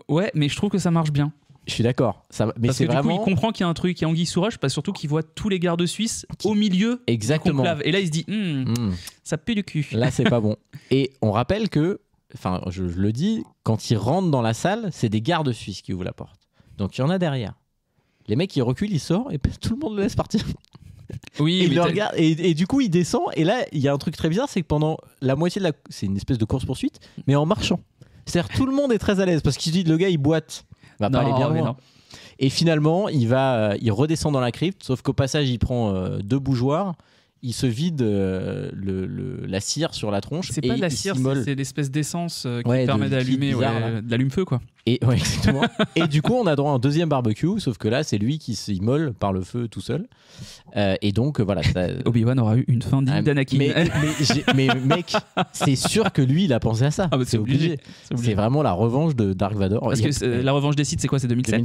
Ouais, mais je trouve que ça marche bien. Je suis d'accord. Mais parce c'est que du vraiment. coup, il comprend qu'il y a un truc qui est anguille sous roche, parce surtout qu'il voit tous les gardes suisses au milieu Exactement. du conclave. Et là, il se dit, ça pue du cul. Là, c'est pas bon. Et on rappelle que, enfin, je le dis, quand ils rentrent dans la salle, c'est des gardes suisses qui ouvrent la porte. Donc il y en a derrière. Les mecs, ils reculent, ils sortent et tout le monde le laisse partir. Oui, Et il mais le regarde et du coup il descend et là il y a un truc très bizarre, c'est que pendant la moitié de c'est une espèce de course poursuite mais en marchant. C'est-à-dire tout le monde est très à l'aise parce qu'il se dit le gars il boite, il va pas aller bien loin. Non. Et finalement il redescend dans la crypte, sauf qu'au passage il prend 2 bougeoirs, il se vide la cire sur la tronche. C'est et pas de la il cire, s'immole. c'est l'espèce d'essence qui Ouais, permet de liquide d'allumer bizarre, de l'allume-feu quoi. Et ouais, exactement. Et du coup, on a droit à un deuxième barbecue, sauf que là, c'est lui qui s'immole par le feu tout seul. Et donc, voilà. Ça... Obi-Wan aura eu une fin digne d'Anakin. Mais mec, c'est sûr que lui, il a pensé à ça. Ah bah c'est obligé. C'est vraiment la revanche de Dark Vador. Parce que la revanche des Sith, c'est quoi? C'est 2007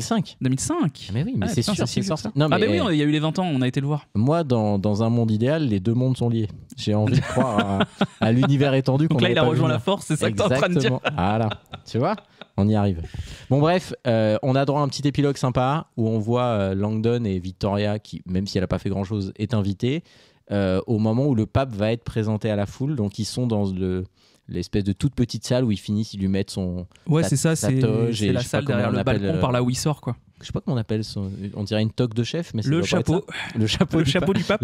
2005. Mais oui, mais c'est sûr, c'est sorti. Non, mais oui, il y a eu les 20 ans, on a été le voir. Moi, dans un monde idéal, les deux mondes sont liés. J'ai envie de croire à l'univers étendu. Donc là, il a rejoint la Force, c'est ça que t'es en train de dire. Voilà, tu vois, on y arrive. Bon, bref, on a droit à un petit épilogue sympa où on voit Langdon et Victoria, qui, même si elle n'a pas fait grand-chose, est invitée au moment où le pape va être présenté à la foule. Donc, ils sont dans l'espèce de toute petite salle où ils finissent, ils lui mettent son. Ouais, c'est ça, c'est la salle salle derrière le balcon par là où il sort, quoi. Je sais pas comment on appelle ça. On dirait une toque de chef, mais le chapeau. Le chapeau du pape.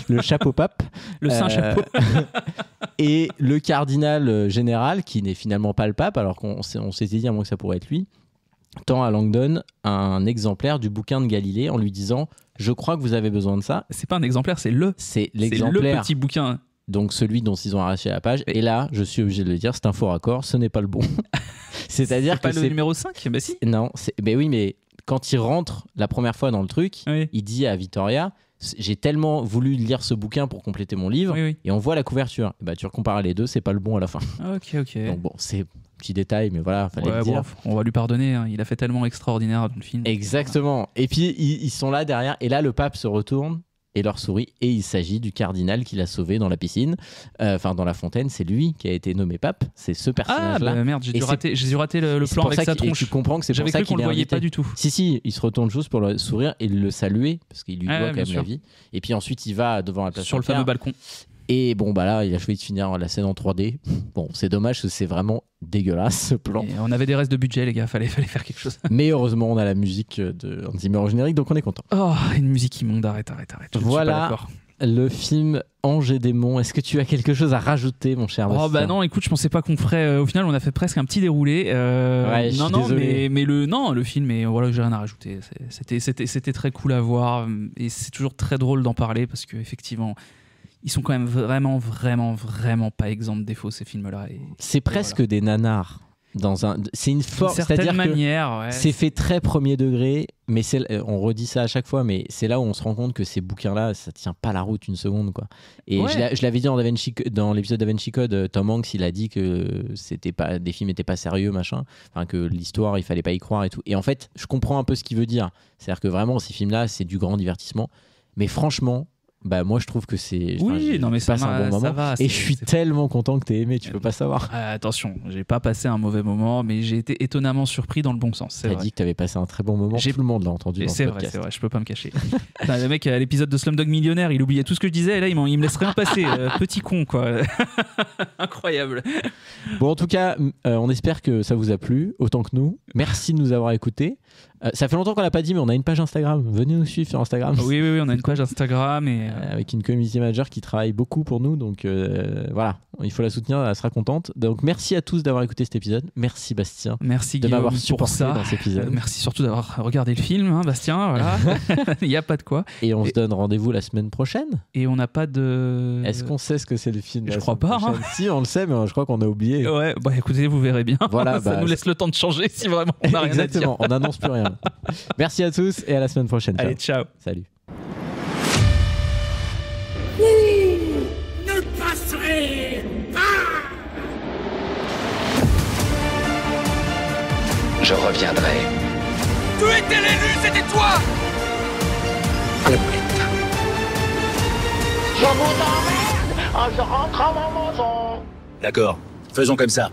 Le chapeau pape. Le saint chapeau. Et le cardinal général, qui n'est finalement pas le pape, alors qu'on s'était dit à moins que ça pourrait être lui, tend à Langdon un exemplaire du bouquin de Galilée en lui disant « Je crois que vous avez besoin de ça. » C'est pas un exemplaire, c'est l'exemplaire. le petit bouquin. Donc celui dont ils ont arraché la page. Et là, je suis obligé de le dire, c'est un faux raccord, ce n'est pas le bon. C'est-à-dire que c'est pas le numéro 5 ? Bah si. Non, mais oui, mais quand il rentre la première fois dans le truc, oui. Il dit à Victoria « J'ai tellement voulu lire ce bouquin pour compléter mon livre. Oui. Et on voit la couverture. Et bah, tu compares les deux, c'est pas le bon à la fin. Ok. Donc bon, c'est petit détail, mais voilà, fallait le dire. Bon, on va lui pardonner, hein. Il a fait tellement extraordinaire dans le film. Exactement. Et puis ils sont là derrière, et là le pape se retourne et leur sourit, et il s'agit du cardinal qui l'a sauvé dans la piscine, dans la fontaine. C'est lui qui a été nommé pape, c'est ce personnage-là. Ah bah merde, j'ai dû rater le plan avec sa tronche. Et tu comprends que c'est pour ça J'avais cru qu'il qu'on le voyait invité. pas du tout. Si, il se retourne juste pour le sourire et le saluer, parce qu'il lui doit quand même sûr. la vie. Et puis ensuite il va devant la place sur le fameux balcon. Et bon, bah là, il a choisi de finir la scène en 3D. Bon, c'est dommage, parce que c'est vraiment dégueulasse ce plan. Et on avait des restes de budget, les gars, fallait faire quelque chose. Mais heureusement, on a la musique de Hans Zimmer au générique, donc on est content. Oh, une musique immonde, arrête. Voilà le film Anges et démons. Est-ce que tu as quelque chose à rajouter, mon cher Bastien ? Oh bah non, écoute, je pensais pas qu'on ferait. Au final, on a fait presque un petit déroulé. Ouais, je suis désolé. mais le film, et voilà, j'ai rien à rajouter. C'était très cool à voir, et c'est toujours très drôle d'en parler parce que effectivement, ils sont quand même vraiment pas exempts de défauts, ces films-là. C'est presque des nanars. C'est une force, c'est-à-dire manière, que c'est fait très premier degré, mais on redit ça à chaque fois, mais c'est là où on se rend compte que ces bouquins-là, ça tient pas la route une seconde, quoi. Et je l'avais dit dans l'épisode Da Vinci Code, Tom Hanks, il a dit que des films n'étaient pas sérieux, machin, enfin que l'histoire, il fallait pas y croire et tout. Et en fait, je comprends un peu ce qu'il veut dire. C'est-à-dire que vraiment, ces films-là, c'est du grand divertissement, mais franchement. Bah moi je trouve que c'est mais je passe un bon moment et je suis tellement content que t'aies aimé, tu peux pas savoir. Attention, j'ai pas passé un mauvais moment, mais j'ai été étonnamment surpris dans le bon sens. T'as dit que t'avais passé un très bon moment, tout le monde l'a entendu dans le podcast. C'est vrai, je peux pas me cacher. Le mec à l'épisode de Slumdog Millionnaire, il oubliait tout ce que je disais et là il me laisse rien passer. Petit con quoi. Incroyable. Bon en tout cas, on espère que ça vous a plu autant que nous. Merci de nous avoir écoutés. Ça fait longtemps qu'on l'a pas dit, mais on a une page Instagram. Venez nous suivre sur Instagram. Oui, on a une page Instagram et avec une community manager qui travaille beaucoup pour nous. Donc voilà, il faut la soutenir, elle sera contente. Donc merci à tous d'avoir écouté cet épisode. Merci Bastien. Merci de m'avoir supporté pour ça. Dans cet épisode. Merci surtout d'avoir regardé le film, hein, Bastien. Voilà, il y a pas de quoi. Et on se donne rendez-vous la semaine prochaine. Et on n'a pas de. Est-ce qu'on sait ce que c'est le film? Je crois pas. Hein. Si, on le sait, mais je crois qu'on a oublié. Ouais, bah écoutez, vous verrez bien. Voilà, ça nous laisse le temps de changer si vraiment on a rien à dire. Exactement, on n'annonce plus rien. Merci à tous et à la semaine prochaine. Allez, ciao. Salut. Ne passerez pas. Je reviendrai. Tu étais l'élu, c'était toi. À la boulette. Je vous emmerde. Je rentre à mon maison. D'accord, faisons comme ça.